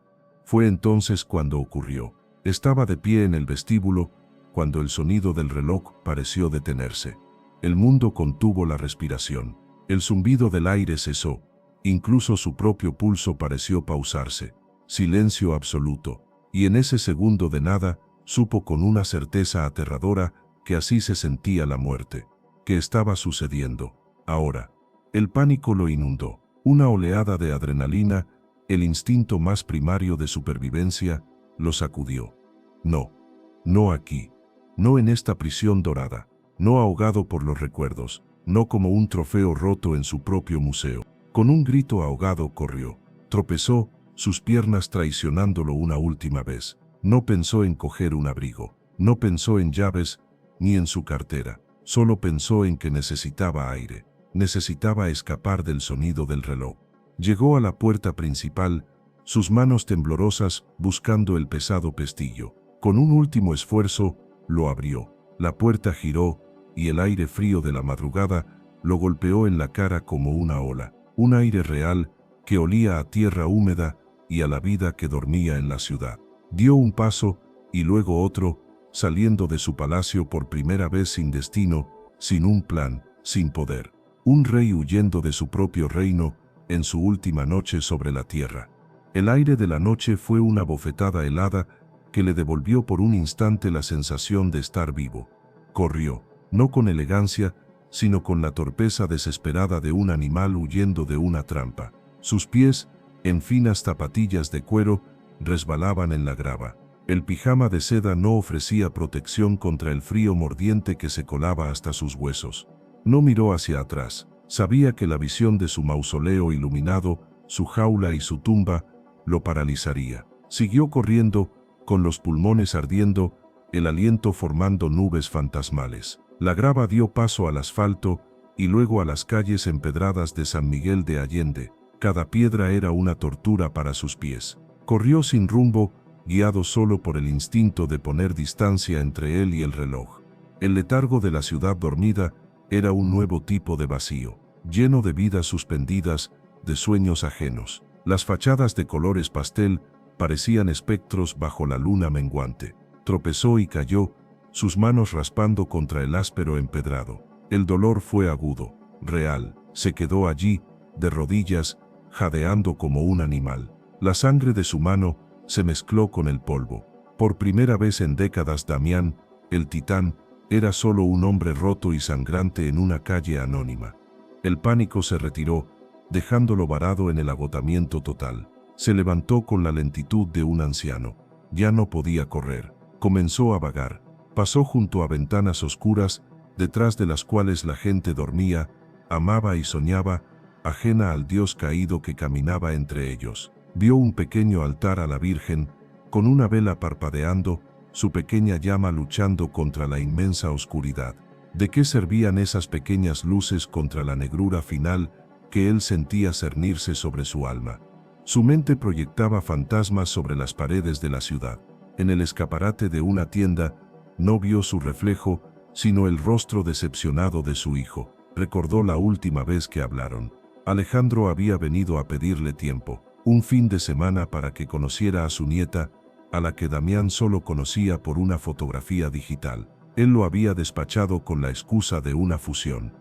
Speaker 1: Fue entonces cuando ocurrió. Estaba de pie en el vestíbulo, cuando el sonido del reloj pareció detenerse. El mundo contuvo la respiración. El zumbido del aire cesó. Incluso su propio pulso pareció pausarse. Silencio absoluto. Y en ese segundo de nada, supo con una certeza aterradora que así se sentía la muerte. ¿Qué estaba sucediendo? Ahora. El pánico lo inundó. Una oleada de adrenalina, el instinto más primario de supervivencia, lo sacudió. No. No aquí. No en esta prisión dorada. No ahogado por los recuerdos. No como un trofeo roto en su propio museo. Con un grito ahogado corrió. Tropezó, sus piernas traicionándolo una última vez. No pensó en coger un abrigo. No pensó en llaves, ni en su cartera. Solo pensó en que necesitaba aire. Necesitaba escapar del sonido del reloj. Llegó a la puerta principal, sus manos temblorosas buscando el pesado pestillo. Con un último esfuerzo, lo abrió. La puerta giró, y el aire frío de la madrugada lo golpeó en la cara como una ola. Un aire real, que olía a tierra húmeda y a la vida que dormía en la ciudad. Dio un paso, y luego otro, saliendo de su palacio por primera vez sin destino, sin un plan, sin poder. Un rey huyendo de su propio reino, en su última noche sobre la tierra. El aire de la noche fue una bofetada helada que le devolvió por un instante la sensación de estar vivo. Corrió, no con elegancia, sino con la torpeza desesperada de un animal huyendo de una trampa. Sus pies, en finas zapatillas de cuero, resbalaban en la grava. El pijama de seda no ofrecía protección contra el frío mordiente que se colaba hasta sus huesos. No miró hacia atrás. Sabía que la visión de su mausoleo iluminado, su jaula y su tumba, lo paralizaría. Siguió corriendo, con los pulmones ardiendo, el aliento formando nubes fantasmales. La grava dio paso al asfalto, y luego a las calles empedradas de San Miguel de Allende. Cada piedra era una tortura para sus pies. Corrió sin rumbo, guiado solo por el instinto de poner distancia entre él y el reloj. El letargo de la ciudad dormida era un nuevo tipo de vacío, lleno de vidas suspendidas, de sueños ajenos. Las fachadas de colores pastel parecían espectros bajo la luna menguante. Tropezó y cayó, sus manos raspando contra el áspero empedrado. El dolor fue agudo, real. Se quedó allí, de rodillas, jadeando como un animal. La sangre de su mano se mezcló con el polvo. Por primera vez en décadas Damián, el titán, era solo un hombre roto y sangrante en una calle anónima. El pánico se retiró, dejándolo varado en el agotamiento total. Se levantó con la lentitud de un anciano. Ya no podía correr. Comenzó a vagar. Pasó junto a ventanas oscuras, detrás de las cuales la gente dormía, amaba y soñaba, ajena al Dios caído que caminaba entre ellos. Vio un pequeño altar a la Virgen, con una vela parpadeando, su pequeña llama luchando contra la inmensa oscuridad. ¿De qué servían esas pequeñas luces contra la negrura final que él sentía cernirse sobre su alma? Su mente proyectaba fantasmas sobre las paredes de la ciudad. En el escaparate de una tienda, no vio su reflejo, sino el rostro decepcionado de su hijo. Recordó la última vez que hablaron. Alejandro había venido a pedirle tiempo, un fin de semana para que conociera a su nieta, a la que Damián solo conocía por una fotografía digital. Él lo había despachado con la excusa de una fusión.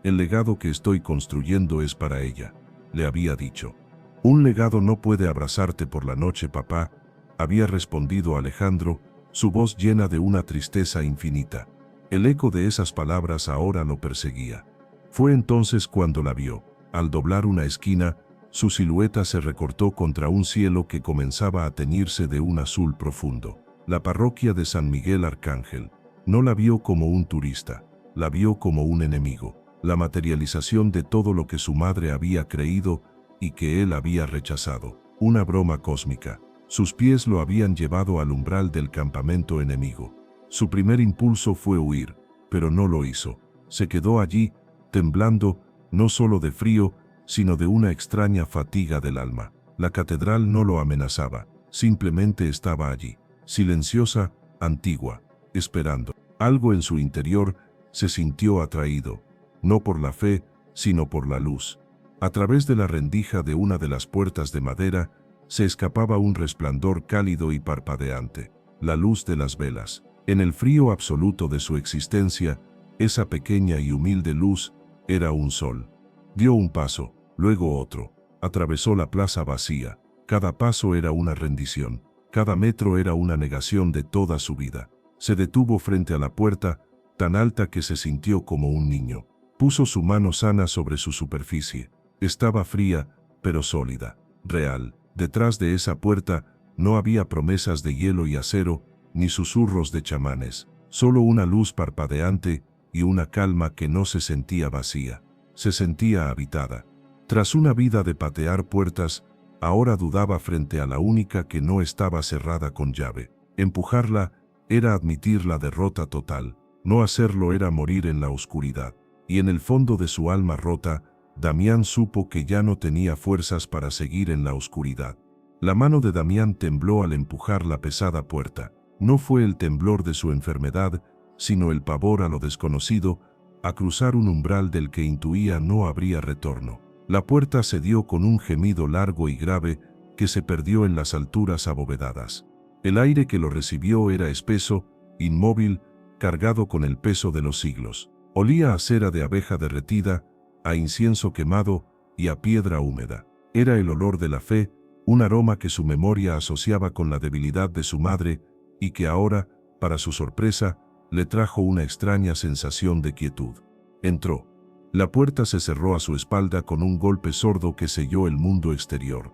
Speaker 1: El legado que estoy construyendo es para ella, le había dicho. Un legado no puede abrazarte por la noche, papá, había respondido Alejandro, su voz llena de una tristeza infinita. El eco de esas palabras ahora lo perseguía. Fue entonces cuando la vio. Al doblar una esquina, su silueta se recortó contra un cielo que comenzaba a teñirse de un azul profundo. La parroquia de San Miguel Arcángel. No la vio como un turista, la vio como un enemigo, la materialización de todo lo que su madre había creído y que él había rechazado. Una broma cósmica. Sus pies lo habían llevado al umbral del campamento enemigo. Su primer impulso fue huir, pero no lo hizo. Se quedó allí, temblando, no solo de frío, sino de una extraña fatiga del alma. La catedral no lo amenazaba, simplemente estaba allí, silenciosa, antigua, esperando. Algo en su interior se sintió atraído, no por la fe, sino por la luz. A través de la rendija de una de las puertas de madera, se escapaba un resplandor cálido y parpadeante, la luz de las velas. En el frío absoluto de su existencia, esa pequeña y humilde luz era un sol. Dio un paso, luego otro. Atravesó la plaza vacía. Cada paso era una rendición. Cada metro era una negación de toda su vida. Se detuvo frente a la puerta, tan alta que se sintió como un niño. Puso su mano sana sobre su superficie. Estaba fría, pero sólida, real. Detrás de esa puerta no había promesas de hielo y acero, ni susurros de chamanes. Solo una luz parpadeante y una calma que no se sentía vacía. Se sentía habitada. Tras una vida de patear puertas, ahora dudaba frente a la única que no estaba cerrada con llave. Empujarla era admitir la derrota total. No hacerlo era morir en la oscuridad. Y en el fondo de su alma rota, Damián supo que ya no tenía fuerzas para seguir en la oscuridad. La mano de Damián tembló al empujar la pesada puerta. No fue el temblor de su enfermedad, sino el pavor a lo desconocido, a cruzar un umbral del que intuía no habría retorno. La puerta cedió con un gemido largo y grave que se perdió en las alturas abovedadas. El aire que lo recibió era espeso, inmóvil, cargado con el peso de los siglos. Olía a cera de abeja derretida, a incienso quemado y a piedra húmeda. Era el olor de la fe, un aroma que su memoria asociaba con la debilidad de su madre y que ahora, para su sorpresa, le trajo una extraña sensación de quietud. Entró. La puerta se cerró a su espalda con un golpe sordo que selló el mundo exterior.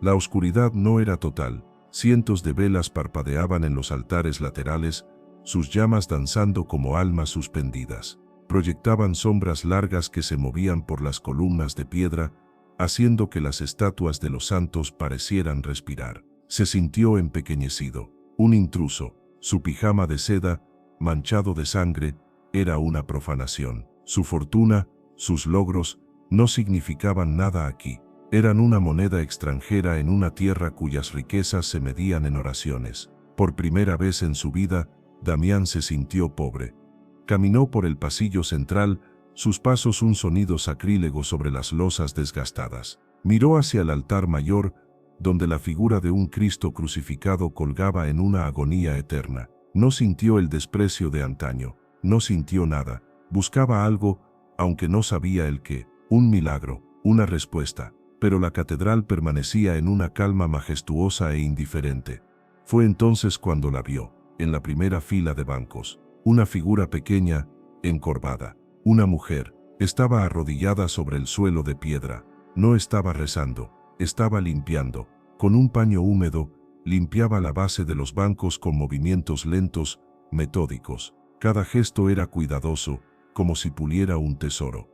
Speaker 1: La oscuridad no era total. Cientos de velas parpadeaban en los altares laterales, sus llamas danzando como almas suspendidas. Proyectaban sombras largas que se movían por las columnas de piedra, haciendo que las estatuas de los santos parecieran respirar. Se sintió empequeñecido. Un intruso. Su pijama de seda, manchado de sangre, era una profanación. Su fortuna, sus logros, no significaban nada aquí. Eran una moneda extranjera en una tierra cuyas riquezas se medían en oraciones. Por primera vez en su vida, Damián se sintió pobre. Caminó por el pasillo central, sus pasos un sonido sacrílego sobre las losas desgastadas. Miró hacia el altar mayor, donde la figura de un Cristo crucificado colgaba en una agonía eterna. No sintió el desprecio de antaño, no sintió nada. Buscaba algo, aunque no sabía el qué. Un milagro, una respuesta. Pero la catedral permanecía en una calma majestuosa e indiferente. Fue entonces cuando la vio, en la primera fila de bancos. Una figura pequeña, encorvada. Una mujer. Estaba arrodillada sobre el suelo de piedra. No estaba rezando, estaba limpiando. Con un paño húmedo, limpiaba la base de los bancos con movimientos lentos, metódicos. Cada gesto era cuidadoso, como si puliera un tesoro.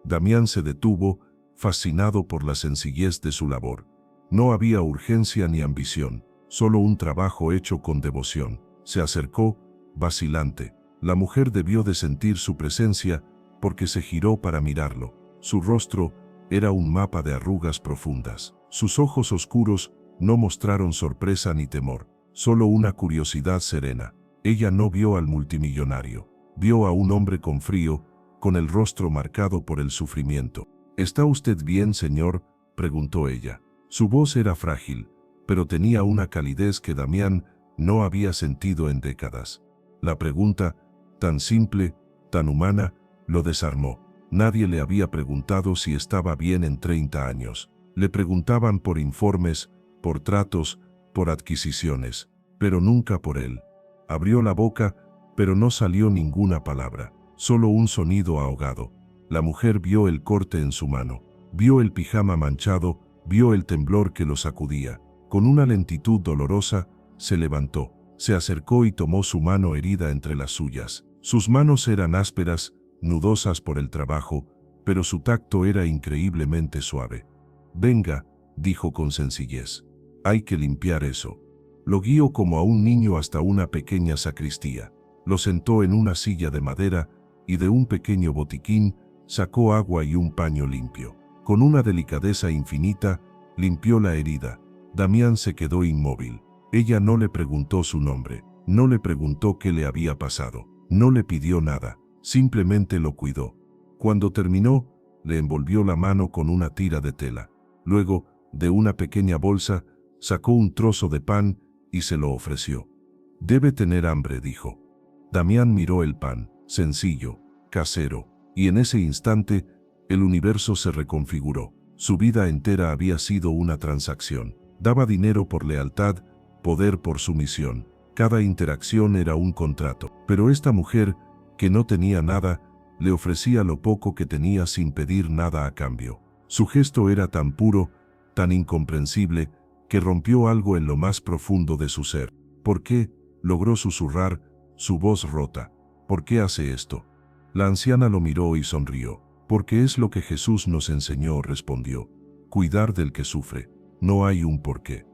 Speaker 1: Damián se detuvo, fascinado por la sencillez de su labor. No había urgencia ni ambición, solo un trabajo hecho con devoción. Se acercó, vacilante. La mujer debió de sentir su presencia, porque se giró para mirarlo. Su rostro era un mapa de arrugas profundas. Sus ojos oscuros no mostraron sorpresa ni temor, solo una curiosidad serena. Ella no vio al multimillonario. Vio a un hombre con frío, con el rostro marcado por el sufrimiento. ¿Está usted bien, señor?, preguntó ella. Su voz era frágil, pero tenía una calidez que Damián no había sentido en décadas. La pregunta, tan simple, tan humana, lo desarmó. Nadie le había preguntado si estaba bien en 30 años. Le preguntaban por informes, por tratos, por adquisiciones, pero nunca por él. Abrió la boca, pero no salió ninguna palabra, solo un sonido ahogado. La mujer vio el corte en su mano, vio el pijama manchado, vio el temblor que lo sacudía. Con una lentitud dolorosa, se levantó, se acercó y tomó su mano herida entre las suyas. Sus manos eran ásperas, nudosas por el trabajo, pero su tacto era increíblemente suave. «Venga», dijo con sencillez, «hay que limpiar eso». Lo guió como a un niño hasta una pequeña sacristía. Lo sentó en una silla de madera y de un pequeño botiquín sacó agua y un paño limpio. Con una delicadeza infinita, limpió la herida. Damián se quedó inmóvil. Ella no le preguntó su nombre, no le preguntó qué le había pasado, no le pidió nada, simplemente lo cuidó. Cuando terminó, le envolvió la mano con una tira de tela. Luego, de una pequeña bolsa, sacó un trozo de pan y se lo ofreció. «Debe tener hambre», dijo. Damián miró el pan, sencillo, casero, y en ese instante, el universo se reconfiguró. Su vida entera había sido una transacción. Daba dinero por lealtad, poder por sumisión. Cada interacción era un contrato. Pero esta mujer, que no tenía nada, le ofrecía lo poco que tenía sin pedir nada a cambio. Su gesto era tan puro, tan incomprensible, que rompió algo en lo más profundo de su ser. «¿Por qué?», logró susurrar, su voz rota. «¿Por qué hace esto?». La anciana lo miró y sonrió. «Porque es lo que Jesús nos enseñó», respondió. «Cuidar del que sufre. No hay un por qué».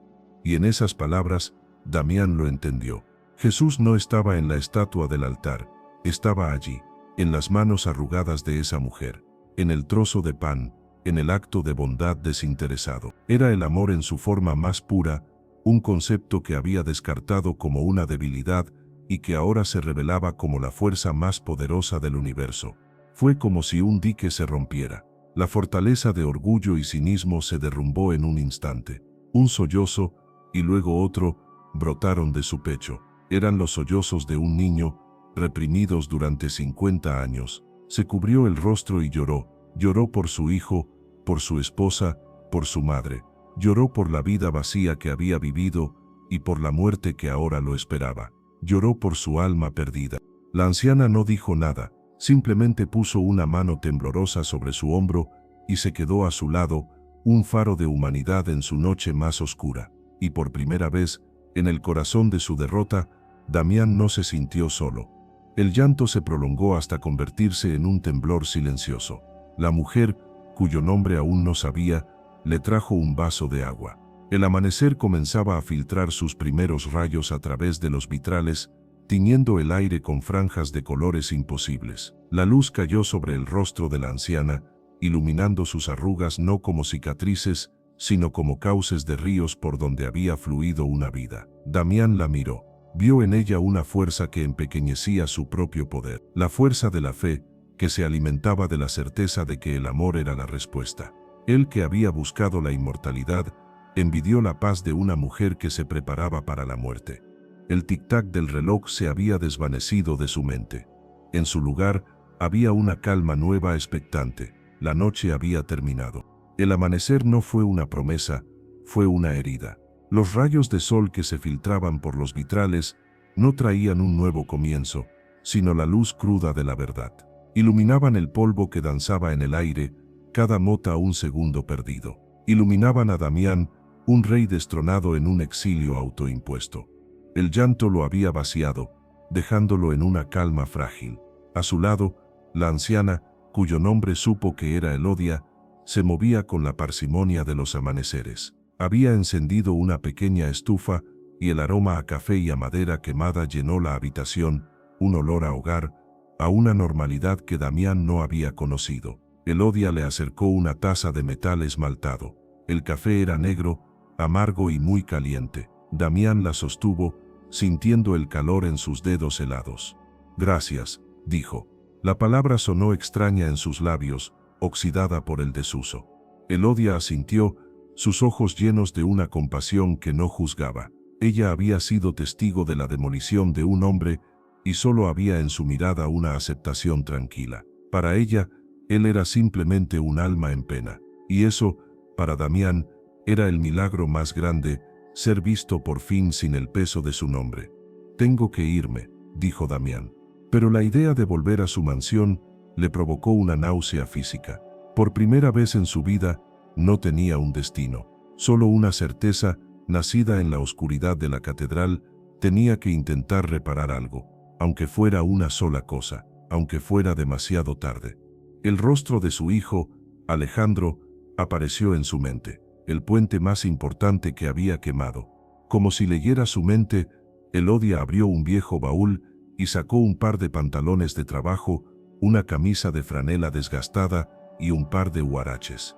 Speaker 1: Y en esas palabras, Damián lo entendió. Jesús no estaba en la estatua del altar, estaba allí, en las manos arrugadas de esa mujer, en el trozo de pan, en el acto de bondad desinteresado. Era el amor en su forma más pura, un concepto que había descartado como una debilidad y que ahora se revelaba como la fuerza más poderosa del universo. Fue como si un dique se rompiera. La fortaleza de orgullo y cinismo se derrumbó en un instante. Un sollozo, y luego otro, brotaron de su pecho. Eran los sollozos de un niño, reprimidos durante 50 años. Se cubrió el rostro y lloró. Lloró por su hijo, por su esposa, por su madre. Lloró por la vida vacía que había vivido y por la muerte que ahora lo esperaba. Lloró por su alma perdida. La anciana no dijo nada, simplemente puso una mano temblorosa sobre su hombro y se quedó a su lado, un faro de humanidad en su noche más oscura. Y por primera vez, en el corazón de su derrota, Damián no se sintió solo. El llanto se prolongó hasta convertirse en un temblor silencioso. La mujer, cuyo nombre aún no sabía, le trajo un vaso de agua. El amanecer comenzaba a filtrar sus primeros rayos a través de los vitrales, tiñendo el aire con franjas de colores imposibles. La luz cayó sobre el rostro de la anciana, iluminando sus arrugas no como cicatrices, sino como cauces de ríos por donde había fluido una vida. Damián la miró. Vio en ella una fuerza que empequeñecía su propio poder. La fuerza de la fe, que se alimentaba de la certeza de que el amor era la respuesta. Él, que había buscado la inmortalidad, envidió la paz de una mujer que se preparaba para la muerte. El tic-tac del reloj se había desvanecido de su mente. En su lugar, había una calma nueva expectante. La noche había terminado. El amanecer no fue una promesa, fue una herida. Los rayos de sol que se filtraban por los vitrales no traían un nuevo comienzo, sino la luz cruda de la verdad. Iluminaban el polvo que danzaba en el aire, cada mota un segundo perdido. Iluminaban a Damián, un rey destronado en un exilio autoimpuesto. El llanto lo había vaciado, dejándolo en una calma frágil. A su lado, la anciana, cuyo nombre supo que era Elodia, se movía con la parsimonia de los amaneceres. Había encendido una pequeña estufa y el aroma a café y a madera quemada llenó la habitación, un olor a hogar, a una normalidad que Damián no había conocido. Elodia le acercó una taza de metal esmaltado. El café era negro, amargo y muy caliente. Damián la sostuvo, sintiendo el calor en sus dedos helados. «Gracias», dijo. La palabra sonó extraña en sus labios, oxidada por el desuso. Elodia asintió, sus ojos llenos de una compasión que no juzgaba. Ella había sido testigo de la demolición de un hombre y solo había en su mirada una aceptación tranquila. Para ella, él era simplemente un alma en pena. Y eso, para Damián, era el milagro más grande, ser visto por fin sin el peso de su nombre. «Tengo que irme», dijo Damián. Pero la idea de volver a su mansión le provocó una náusea física. Por primera vez en su vida, no tenía un destino, solo una certeza, nacida en la oscuridad de la catedral, tenía que intentar reparar algo, aunque fuera una sola cosa, aunque fuera demasiado tarde. El rostro de su hijo, Alejandro, apareció en su mente, el puente más importante que había quemado. Como si leyera su mente, Elodia abrió un viejo baúl y sacó un par de pantalones de trabajo, una camisa de franela desgastada y un par de huaraches.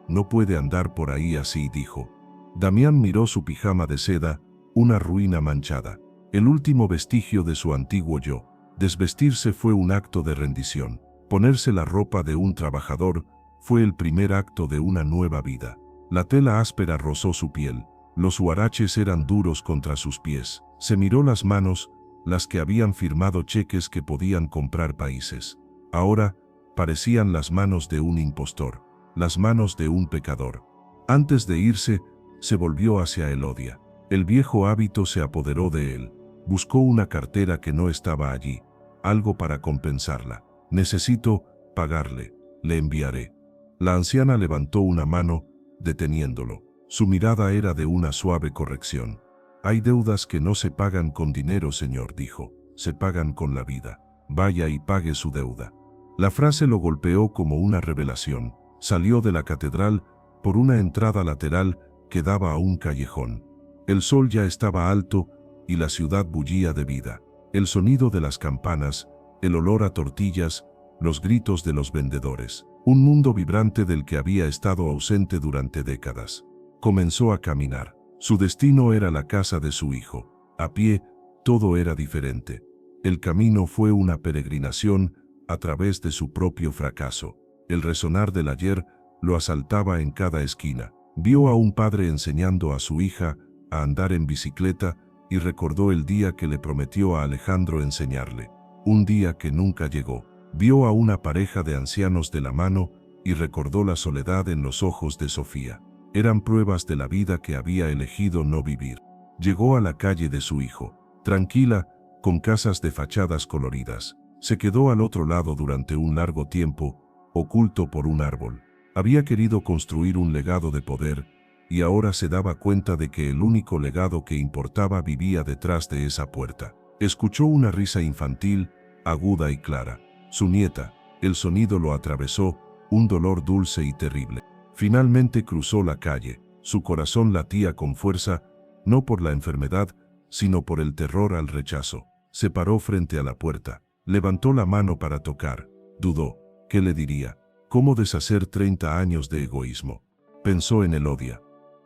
Speaker 1: No puede andar por ahí así, dijo. Damián miró su pijama de seda, una ruina manchada, el último vestigio de su antiguo yo. Desvestirse fue un acto de rendición. Ponerse la ropa de un trabajador fue el primer acto de una nueva vida. La tela áspera rozó su piel. Los huaraches eran duros contra sus pies. Se miró las manos, las que habían firmado cheques que podían comprar países. Ahora, parecían las manos de un impostor, las manos de un pecador. Antes de irse, se volvió hacia Elodia. El viejo hábito se apoderó de él. Buscó una cartera que no estaba allí, algo para compensarla. Necesito pagarle, le enviaré. La anciana levantó una mano, deteniéndolo. Su mirada era de una suave corrección. Hay deudas que no se pagan con dinero, señor, dijo. Se pagan con la vida. Vaya y pague su deuda. La frase lo golpeó como una revelación. Salió de la catedral por una entrada lateral que daba a un callejón. El sol ya estaba alto y la ciudad bullía de vida. El sonido de las campanas, el olor a tortillas, los gritos de los vendedores. Un mundo vibrante del que había estado ausente durante décadas. Comenzó a caminar. Su destino era la casa de su hijo. A pie, todo era diferente. El camino fue una peregrinación a través de su propio fracaso. El resonar del ayer lo asaltaba en cada esquina. Vio a un padre enseñando a su hija a andar en bicicleta y recordó el día que le prometió a Alejandro enseñarle. Un día que nunca llegó. Vio a una pareja de ancianos de la mano y recordó la soledad en los ojos de Sofía. Eran pruebas de la vida que había elegido no vivir. Llegó a la calle de su hijo, tranquila, con casas de fachadas coloridas. Se quedó al otro lado durante un largo tiempo, oculto por un árbol. Había querido construir un legado de poder, y ahora se daba cuenta de que el único legado que importaba vivía detrás de esa puerta. Escuchó una risa infantil, aguda y clara. Su nieta. El sonido lo atravesó, un dolor dulce y terrible. Finalmente cruzó la calle. Su corazón latía con fuerza, no por la enfermedad, sino por el terror al rechazo. Se paró frente a la puerta. Levantó la mano para tocar. Dudó. ¿Qué le diría? ¿Cómo deshacer 30 años de egoísmo? Pensó en Elodia.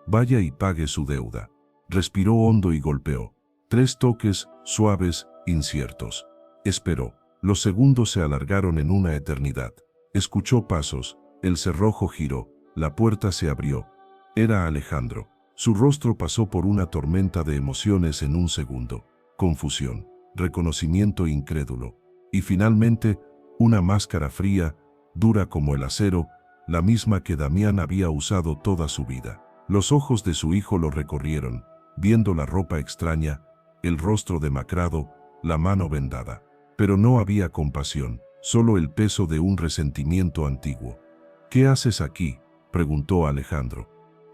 Speaker 1: Vaya y pague su deuda. Respiró hondo y golpeó. 3 toques, suaves, inciertos. Esperó. Los segundos se alargaron en una eternidad. Escuchó pasos. El cerrojo giró. La puerta se abrió. Era Alejandro. Su rostro pasó por una tormenta de emociones en un segundo. Confusión, reconocimiento incrédulo. Y finalmente, una máscara fría, dura como el acero, la misma que Damián había usado toda su vida. Los ojos de su hijo lo recorrieron, viendo la ropa extraña, el rostro demacrado, la mano vendada. Pero no había compasión, solo el peso de un resentimiento antiguo. ¿Qué haces aquí?, preguntó Alejandro.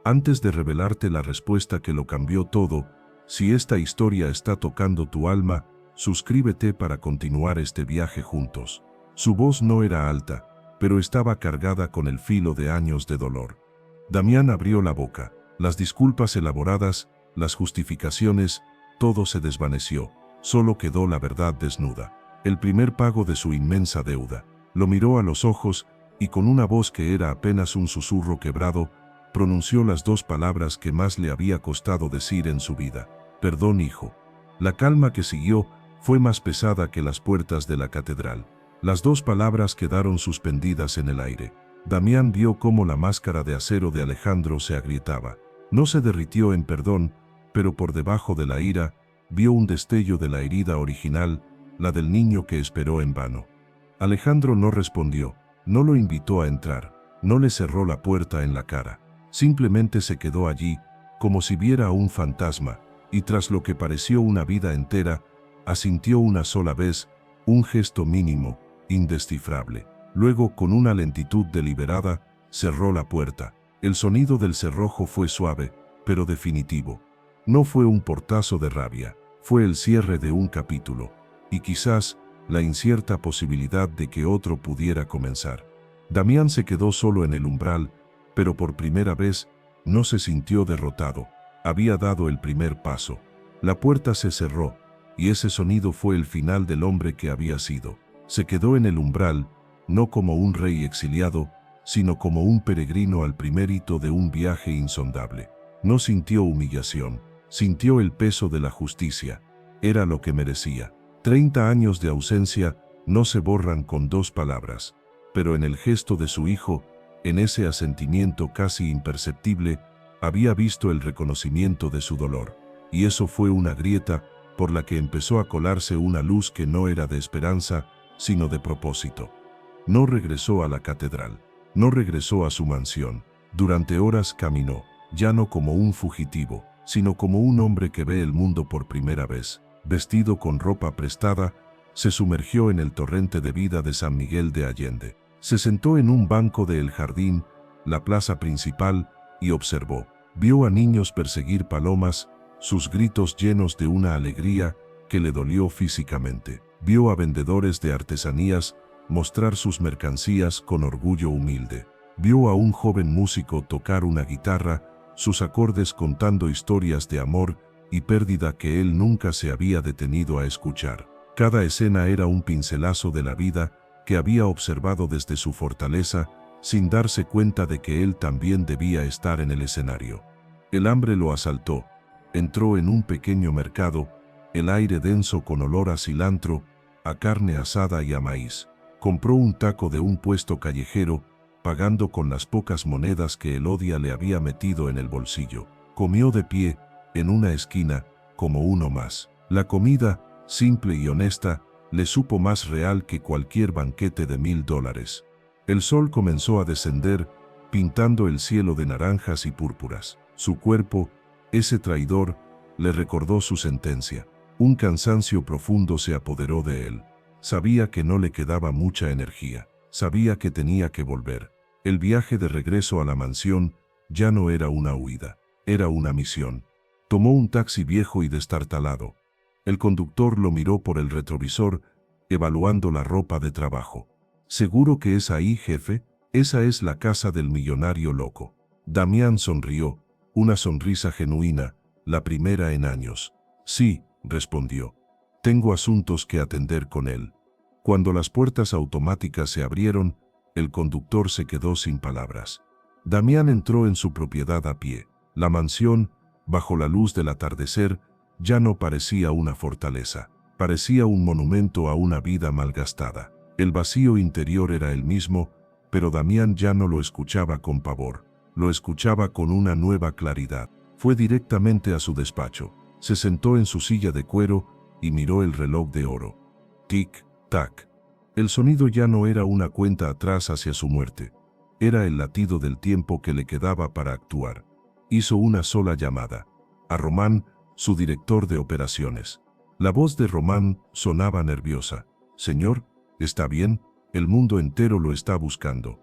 Speaker 1: Antes de revelarte la respuesta que lo cambió todo, si esta historia está tocando tu alma, suscríbete para continuar este viaje juntos. Su voz no era alta, pero estaba cargada con el filo de años de dolor. Damián abrió la boca. Las disculpas elaboradas, las justificaciones, todo se desvaneció. Solo quedó la verdad desnuda. El primer pago de su inmensa deuda. Lo miró a los ojos y con una voz que era apenas un susurro quebrado, pronunció las 2 palabras que más le había costado decir en su vida. Perdón, hijo. La calma que siguió fue más pesada que las puertas de la catedral. Las 2 palabras quedaron suspendidas en el aire. Damián vio cómo la máscara de acero de Alejandro se agrietaba. No se derritió en perdón, pero por debajo de la ira, vio un destello de la herida original, la del niño que esperó en vano. Alejandro no respondió, no lo invitó a entrar, no le cerró la puerta en la cara. Simplemente se quedó allí, como si viera a un fantasma, y tras lo que pareció una vida entera, Asintió una sola vez, un gesto mínimo, indescifrable. Luego, con una lentitud deliberada, cerró la puerta. El sonido del cerrojo fue suave, pero definitivo. No fue un portazo de rabia, fue el cierre de un capítulo, y quizás la incierta posibilidad de que otro pudiera comenzar. Damián se quedó solo en el umbral, pero por primera vez no se sintió derrotado. Había dado el primer paso. La puerta se cerró, y ese sonido fue el final del hombre que había sido. Se quedó en el umbral, no como un rey exiliado, sino como un peregrino al primer hito de un viaje insondable. No sintió humillación, sintió el peso de la justicia. Era lo que merecía. 30 años de ausencia no se borran con 2 palabras, pero en el gesto de su hijo, en ese asentimiento casi imperceptible, había visto el reconocimiento de su dolor. Y eso fue una grieta por la que empezó a colarse una luz que no era de esperanza, sino de propósito. No regresó a la catedral, no regresó a su mansión. Durante horas caminó, ya no como un fugitivo, sino como un hombre que ve el mundo por primera vez. Vestido con ropa prestada, se sumergió en el torrente de vida de San Miguel de Allende. Se sentó en un banco de El Jardín, la plaza principal, y observó. Vio a niños perseguir palomas, sus gritos llenos de una alegría que le dolió físicamente. Vio a vendedores de artesanías mostrar sus mercancías con orgullo humilde. Vio a un joven músico tocar una guitarra, sus acordes contando historias de amor y pérdida que él nunca se había detenido a escuchar. Cada escena era un pincelazo de la vida que había observado desde su fortaleza, sin darse cuenta de que él también debía estar en el escenario. El hambre lo asaltó. Entró en un pequeño mercado, el aire denso con olor a cilantro, a carne asada y a maíz. Compró un taco de un puesto callejero, pagando con las pocas monedas que Elodia le había metido en el bolsillo. Comió de pie, en una esquina, como uno más. La comida, simple y honesta, le supo más real que cualquier banquete de $1000. El sol comenzó a descender, pintando el cielo de naranjas y púrpuras. Su cuerpo, ese traidor, le recordó su sentencia. Un cansancio profundo se apoderó de él. Sabía que no le quedaba mucha energía. Sabía que tenía que volver. El viaje de regreso a la mansión ya no era una huida, era una misión. Tomó un taxi viejo y destartalado. El conductor lo miró por el retrovisor, evaluando la ropa de trabajo. ¿Seguro que es ahí, jefe? Esa es la casa del millonario loco. Damián sonrió, una sonrisa genuina, la primera en años. Sí, respondió. Tengo asuntos que atender con él. Cuando las puertas automáticas se abrieron, el conductor se quedó sin palabras. Damián entró en su propiedad a pie. La mansión, bajo la luz del atardecer, ya no parecía una fortaleza. Parecía un monumento a una vida malgastada. El vacío interior era el mismo, pero Damián ya no lo escuchaba con pavor. Lo escuchaba con una nueva claridad. Fue directamente a su despacho. Se sentó en su silla de cuero y miró el reloj de oro. Tic-tac. El sonido ya no era una cuenta atrás hacia su muerte. Era el latido del tiempo que le quedaba para actuar. Hizo una sola llamada. A Román, su director de operaciones. La voz de Román sonaba nerviosa. Señor, ¿está bien? El mundo entero lo está buscando.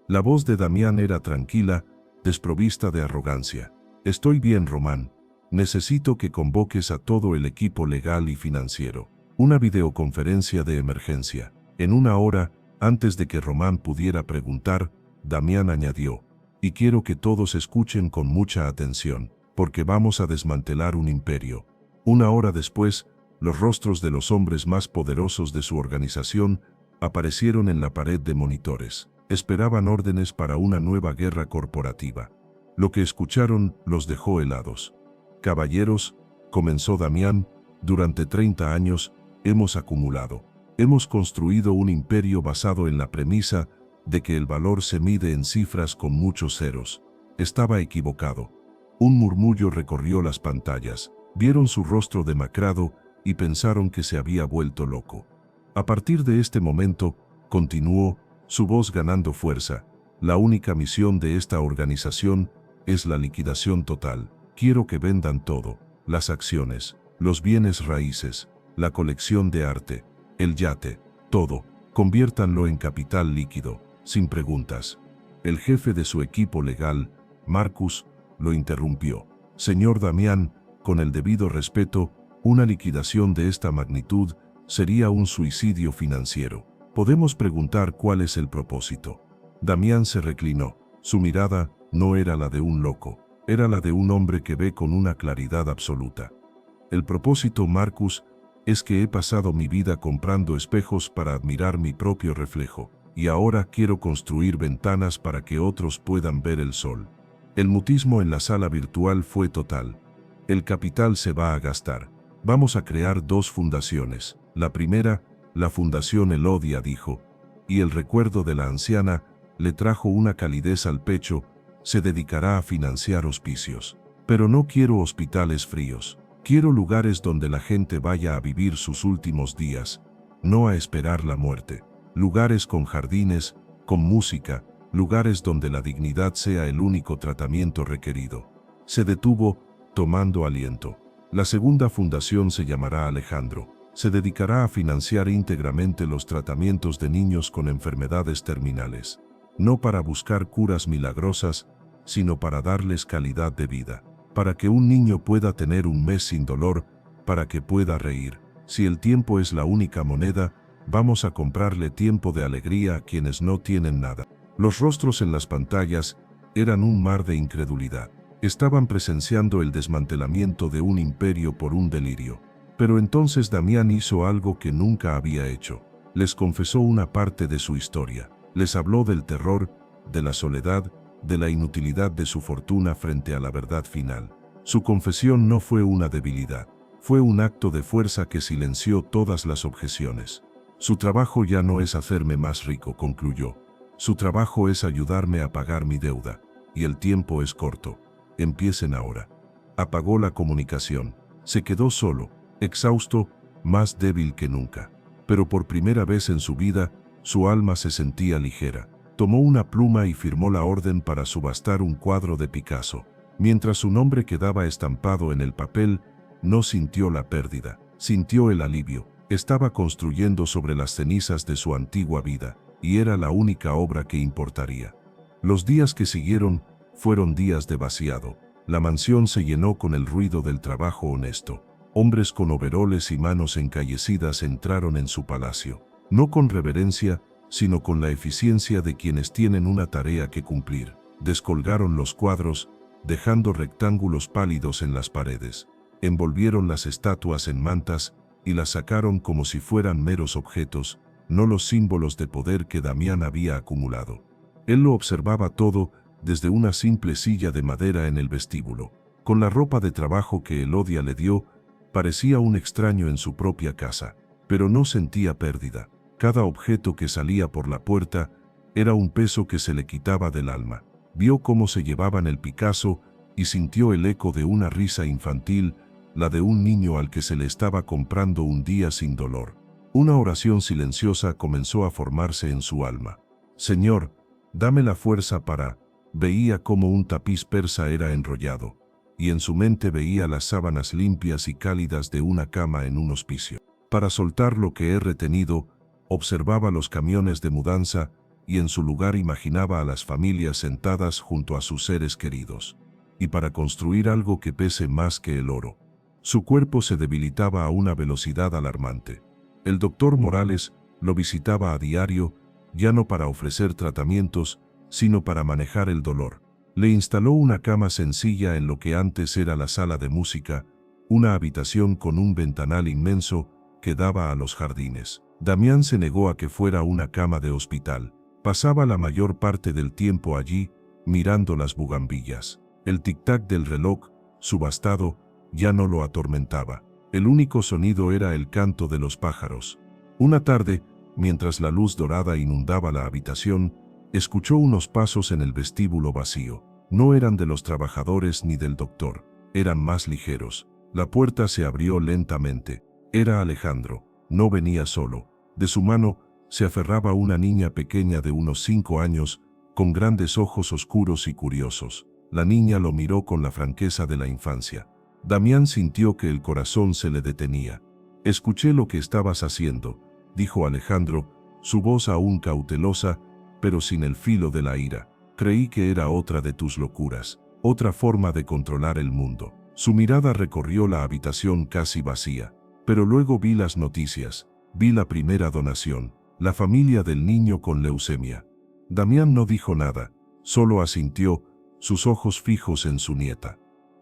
Speaker 1: La voz de Damián era tranquila, desprovista de arrogancia. Estoy bien, Román. Necesito que convoques a todo el equipo legal y financiero. Una videoconferencia de emergencia. En 1 hora, antes de que Román pudiera preguntar, Damián añadió, y quiero que todos escuchen con mucha atención, porque vamos a desmantelar un imperio. 1 hora después, los rostros de los hombres más poderosos de su organización aparecieron en la pared de monitores. Esperaban órdenes para una nueva guerra corporativa. Lo que escucharon los dejó helados. Caballeros, comenzó Damián, durante 30 años hemos acumulado. Hemos construido un imperio basado en la premisa de que el valor se mide en cifras con muchos ceros. Estaba equivocado. Un murmullo recorrió las pantallas. Vieron su rostro demacrado y pensaron que se había vuelto loco. A partir de este momento, continuó, su voz ganando fuerza, la única misión de esta organización es la liquidación total. Quiero que vendan todo, las acciones, los bienes raíces, la colección de arte, el yate, todo, conviértanlo en capital líquido, sin preguntas. El jefe de su equipo legal, Marcus, lo interrumpió. Señor Damián, con el debido respeto, una liquidación de esta magnitud sería un suicidio financiero. Podemos preguntar cuál es el propósito. Damián se reclinó. Su mirada no era la de un loco, era la de un hombre que ve con una claridad absoluta. El propósito, Marcus, es que he pasado mi vida comprando espejos para admirar mi propio reflejo, y ahora quiero construir ventanas para que otros puedan ver el sol. El mutismo en la sala virtual fue total. El capital se va a gastar. Vamos a crear 2 fundaciones. La primera, la Fundación Elodia, dijo, y el recuerdo de la anciana le trajo una calidez al pecho, se dedicará a financiar hospicios. Pero no quiero hospitales fríos. Quiero lugares donde la gente vaya a vivir sus últimos días, no a esperar la muerte. Lugares con jardines, con música, lugares donde la dignidad sea el único tratamiento requerido. Se detuvo, tomando aliento. La segunda fundación se llamará Alejandro. Se dedicará a financiar íntegramente los tratamientos de niños con enfermedades terminales. No para buscar curas milagrosas, sino para darles calidad de vida. Para que un niño pueda tener un mes sin dolor, para que pueda reír. Si el tiempo es la única moneda, vamos a comprarle tiempo de alegría a quienes no tienen nada. Los rostros en las pantallas eran un mar de incredulidad. Estaban presenciando el desmantelamiento de un imperio por un delirio. Pero entonces Damián hizo algo que nunca había hecho. Les confesó una parte de su historia. Les habló del terror, de la soledad, de la inutilidad de su fortuna frente a la verdad final. Su confesión no fue una debilidad, fue un acto de fuerza que silenció todas las objeciones. Su trabajo ya no es hacerme más rico, concluyó. Su trabajo es ayudarme a pagar mi deuda, y el tiempo es corto. Empiecen ahora. Apagó la comunicación. Se quedó solo, exhausto, más débil que nunca. Pero por primera vez en su vida, su alma se sentía ligera. Tomó una pluma y firmó la orden para subastar un cuadro de Picasso. Mientras su nombre quedaba estampado en el papel, no sintió la pérdida, sintió el alivio. Estaba construyendo sobre las cenizas de su antigua vida, y era la única obra que importaría. Los días que siguieron fueron días de vaciado. La mansión se llenó con el ruido del trabajo honesto. Hombres con overoles y manos encallecidas entraron en su palacio, no con reverencia, sino con la eficiencia de quienes tienen una tarea que cumplir. Descolgaron los cuadros, dejando rectángulos pálidos en las paredes. Envolvieron las estatuas en mantas y las sacaron como si fueran meros objetos, no los símbolos de poder que Damián había acumulado. Él lo observaba todo desde una simple silla de madera en el vestíbulo. Con la ropa de trabajo que Elodia le dio, parecía un extraño en su propia casa, pero no sentía pérdida. Cada objeto que salía por la puerta era un peso que se le quitaba del alma. Vio cómo se llevaban el Picasso y sintió el eco de una risa infantil, la de un niño al que se le estaba comprando un día sin dolor. Una oración silenciosa comenzó a formarse en su alma. Señor, dame la fuerza para... Veía cómo un tapiz persa era enrollado, y en su mente veía las sábanas limpias y cálidas de una cama en un hospicio. Para soltar lo que he retenido, observaba los camiones de mudanza y en su lugar imaginaba a las familias sentadas junto a sus seres queridos. Y para construir algo que pese más que el oro. Su cuerpo se debilitaba a una velocidad alarmante. El doctor Morales lo visitaba a diario, ya no para ofrecer tratamientos, sino para manejar el dolor. Le instaló una cama sencilla en lo que antes era la sala de música, una habitación con un ventanal inmenso que daba a los jardines. Damián se negó a que fuera una cama de hospital. Pasaba la mayor parte del tiempo allí, mirando las bugambillas. El tic-tac del reloj, subastado, ya no lo atormentaba. El único sonido era el canto de los pájaros. Una tarde, mientras la luz dorada inundaba la habitación, escuchó unos pasos en el vestíbulo vacío. No eran de los trabajadores ni del doctor, eran más ligeros. La puerta se abrió lentamente. Era Alejandro. No venía solo. De su mano se aferraba una niña pequeña de unos 5 años, con grandes ojos oscuros y curiosos. La niña lo miró con la franqueza de la infancia. Damián sintió que el corazón se le detenía. Escuché lo que estabas haciendo, dijo Alejandro, su voz aún cautelosa, pero sin el filo de la ira. Creí que era otra de tus locuras, otra forma de controlar el mundo. Su mirada recorrió la habitación casi vacía, pero luego vi las noticias, vi la primera donación, la familia del niño con leucemia. Damián no dijo nada, solo asintió, sus ojos fijos en su nieta.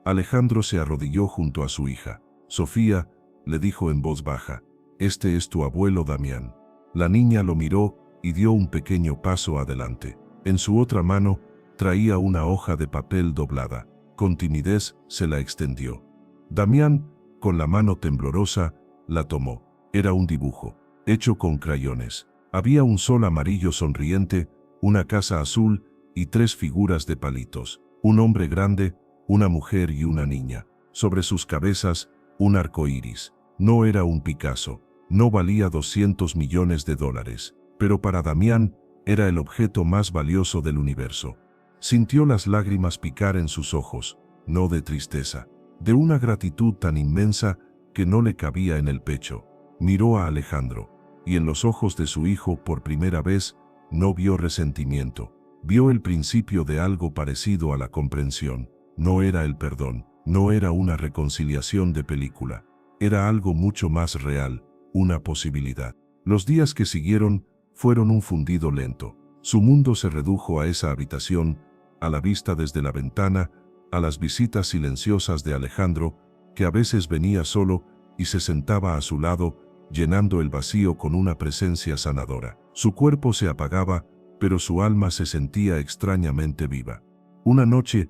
Speaker 1: Alejandro se arrodilló junto a su hija. Sofía, le dijo en voz baja, este es tu abuelo Damián. La niña lo miró y dio un pequeño paso adelante. En su otra mano, traía una hoja de papel doblada. Con timidez se la extendió. Damián, con la mano temblorosa, la tomó. Era un dibujo, hecho con crayones. Había un sol amarillo sonriente, una casa azul y 3 figuras de palitos. Un hombre grande, una mujer y una niña. Sobre sus cabezas, un arco iris. No era un Picasso, no valía 200 millones de dólares, pero para Damián era el objeto más valioso del universo. Sintió las lágrimas picar en sus ojos, no de tristeza, de una gratitud tan inmensa que no le cabía en el pecho. Miró a Alejandro, y en los ojos de su hijo por primera vez no vio resentimiento, vio el principio de algo parecido a la comprensión. No era el perdón, no era una reconciliación de película, era algo mucho más real, una posibilidad. Los días que siguieron fueron un fundido lento. Su mundo se redujo a esa habitación, a la vista desde la ventana, a las visitas silenciosas de Alejandro, que a veces venía solo y se sentaba a su lado, llenando el vacío con una presencia sanadora. Su cuerpo se apagaba, pero su alma se sentía extrañamente viva. Una noche,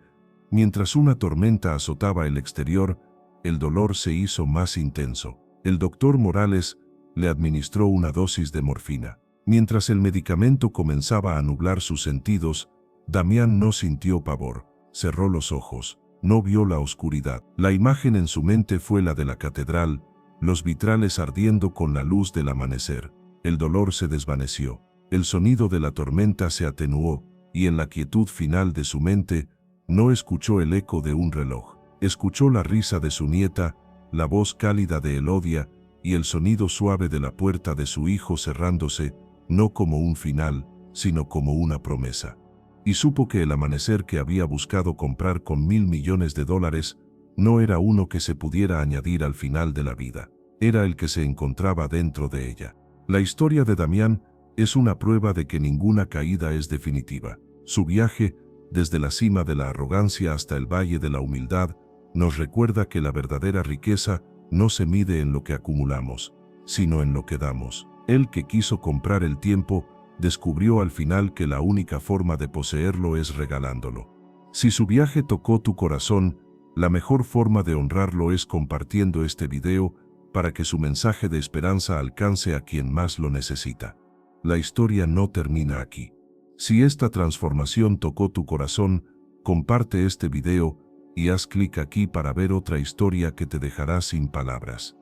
Speaker 1: mientras una tormenta azotaba el exterior, el dolor se hizo más intenso. El doctor Morales le administró una dosis de morfina. Mientras el medicamento comenzaba a nublar sus sentidos, Damián no sintió pavor. Cerró los ojos. No vio la oscuridad. La imagen en su mente fue la de la catedral, los vitrales ardiendo con la luz del amanecer. El dolor se desvaneció. El sonido de la tormenta se atenuó, y en la quietud final de su mente, no escuchó el eco de un reloj. Escuchó la risa de su nieta, la voz cálida de Elodia, y el sonido suave de la puerta de su hijo cerrándose, no como un final, sino como una promesa. Y supo que el amanecer que había buscado comprar con $1.000 millones no era uno que se pudiera añadir al final de la vida, era el que se encontraba dentro de ella. La historia de Damián es una prueba de que ninguna caída es definitiva. Su viaje, desde la cima de la arrogancia hasta el valle de la humildad, nos recuerda que la verdadera riqueza no se mide en lo que acumulamos, sino en lo que damos. El que quiso comprar el tiempo, descubrió al final que la única forma de poseerlo es regalándolo. Si su viaje tocó tu corazón, la mejor forma de honrarlo es compartiendo este video para que su mensaje de esperanza alcance a quien más lo necesita. La historia no termina aquí. Si esta transformación tocó tu corazón, comparte este video y haz clic aquí para ver otra historia que te dejará sin palabras.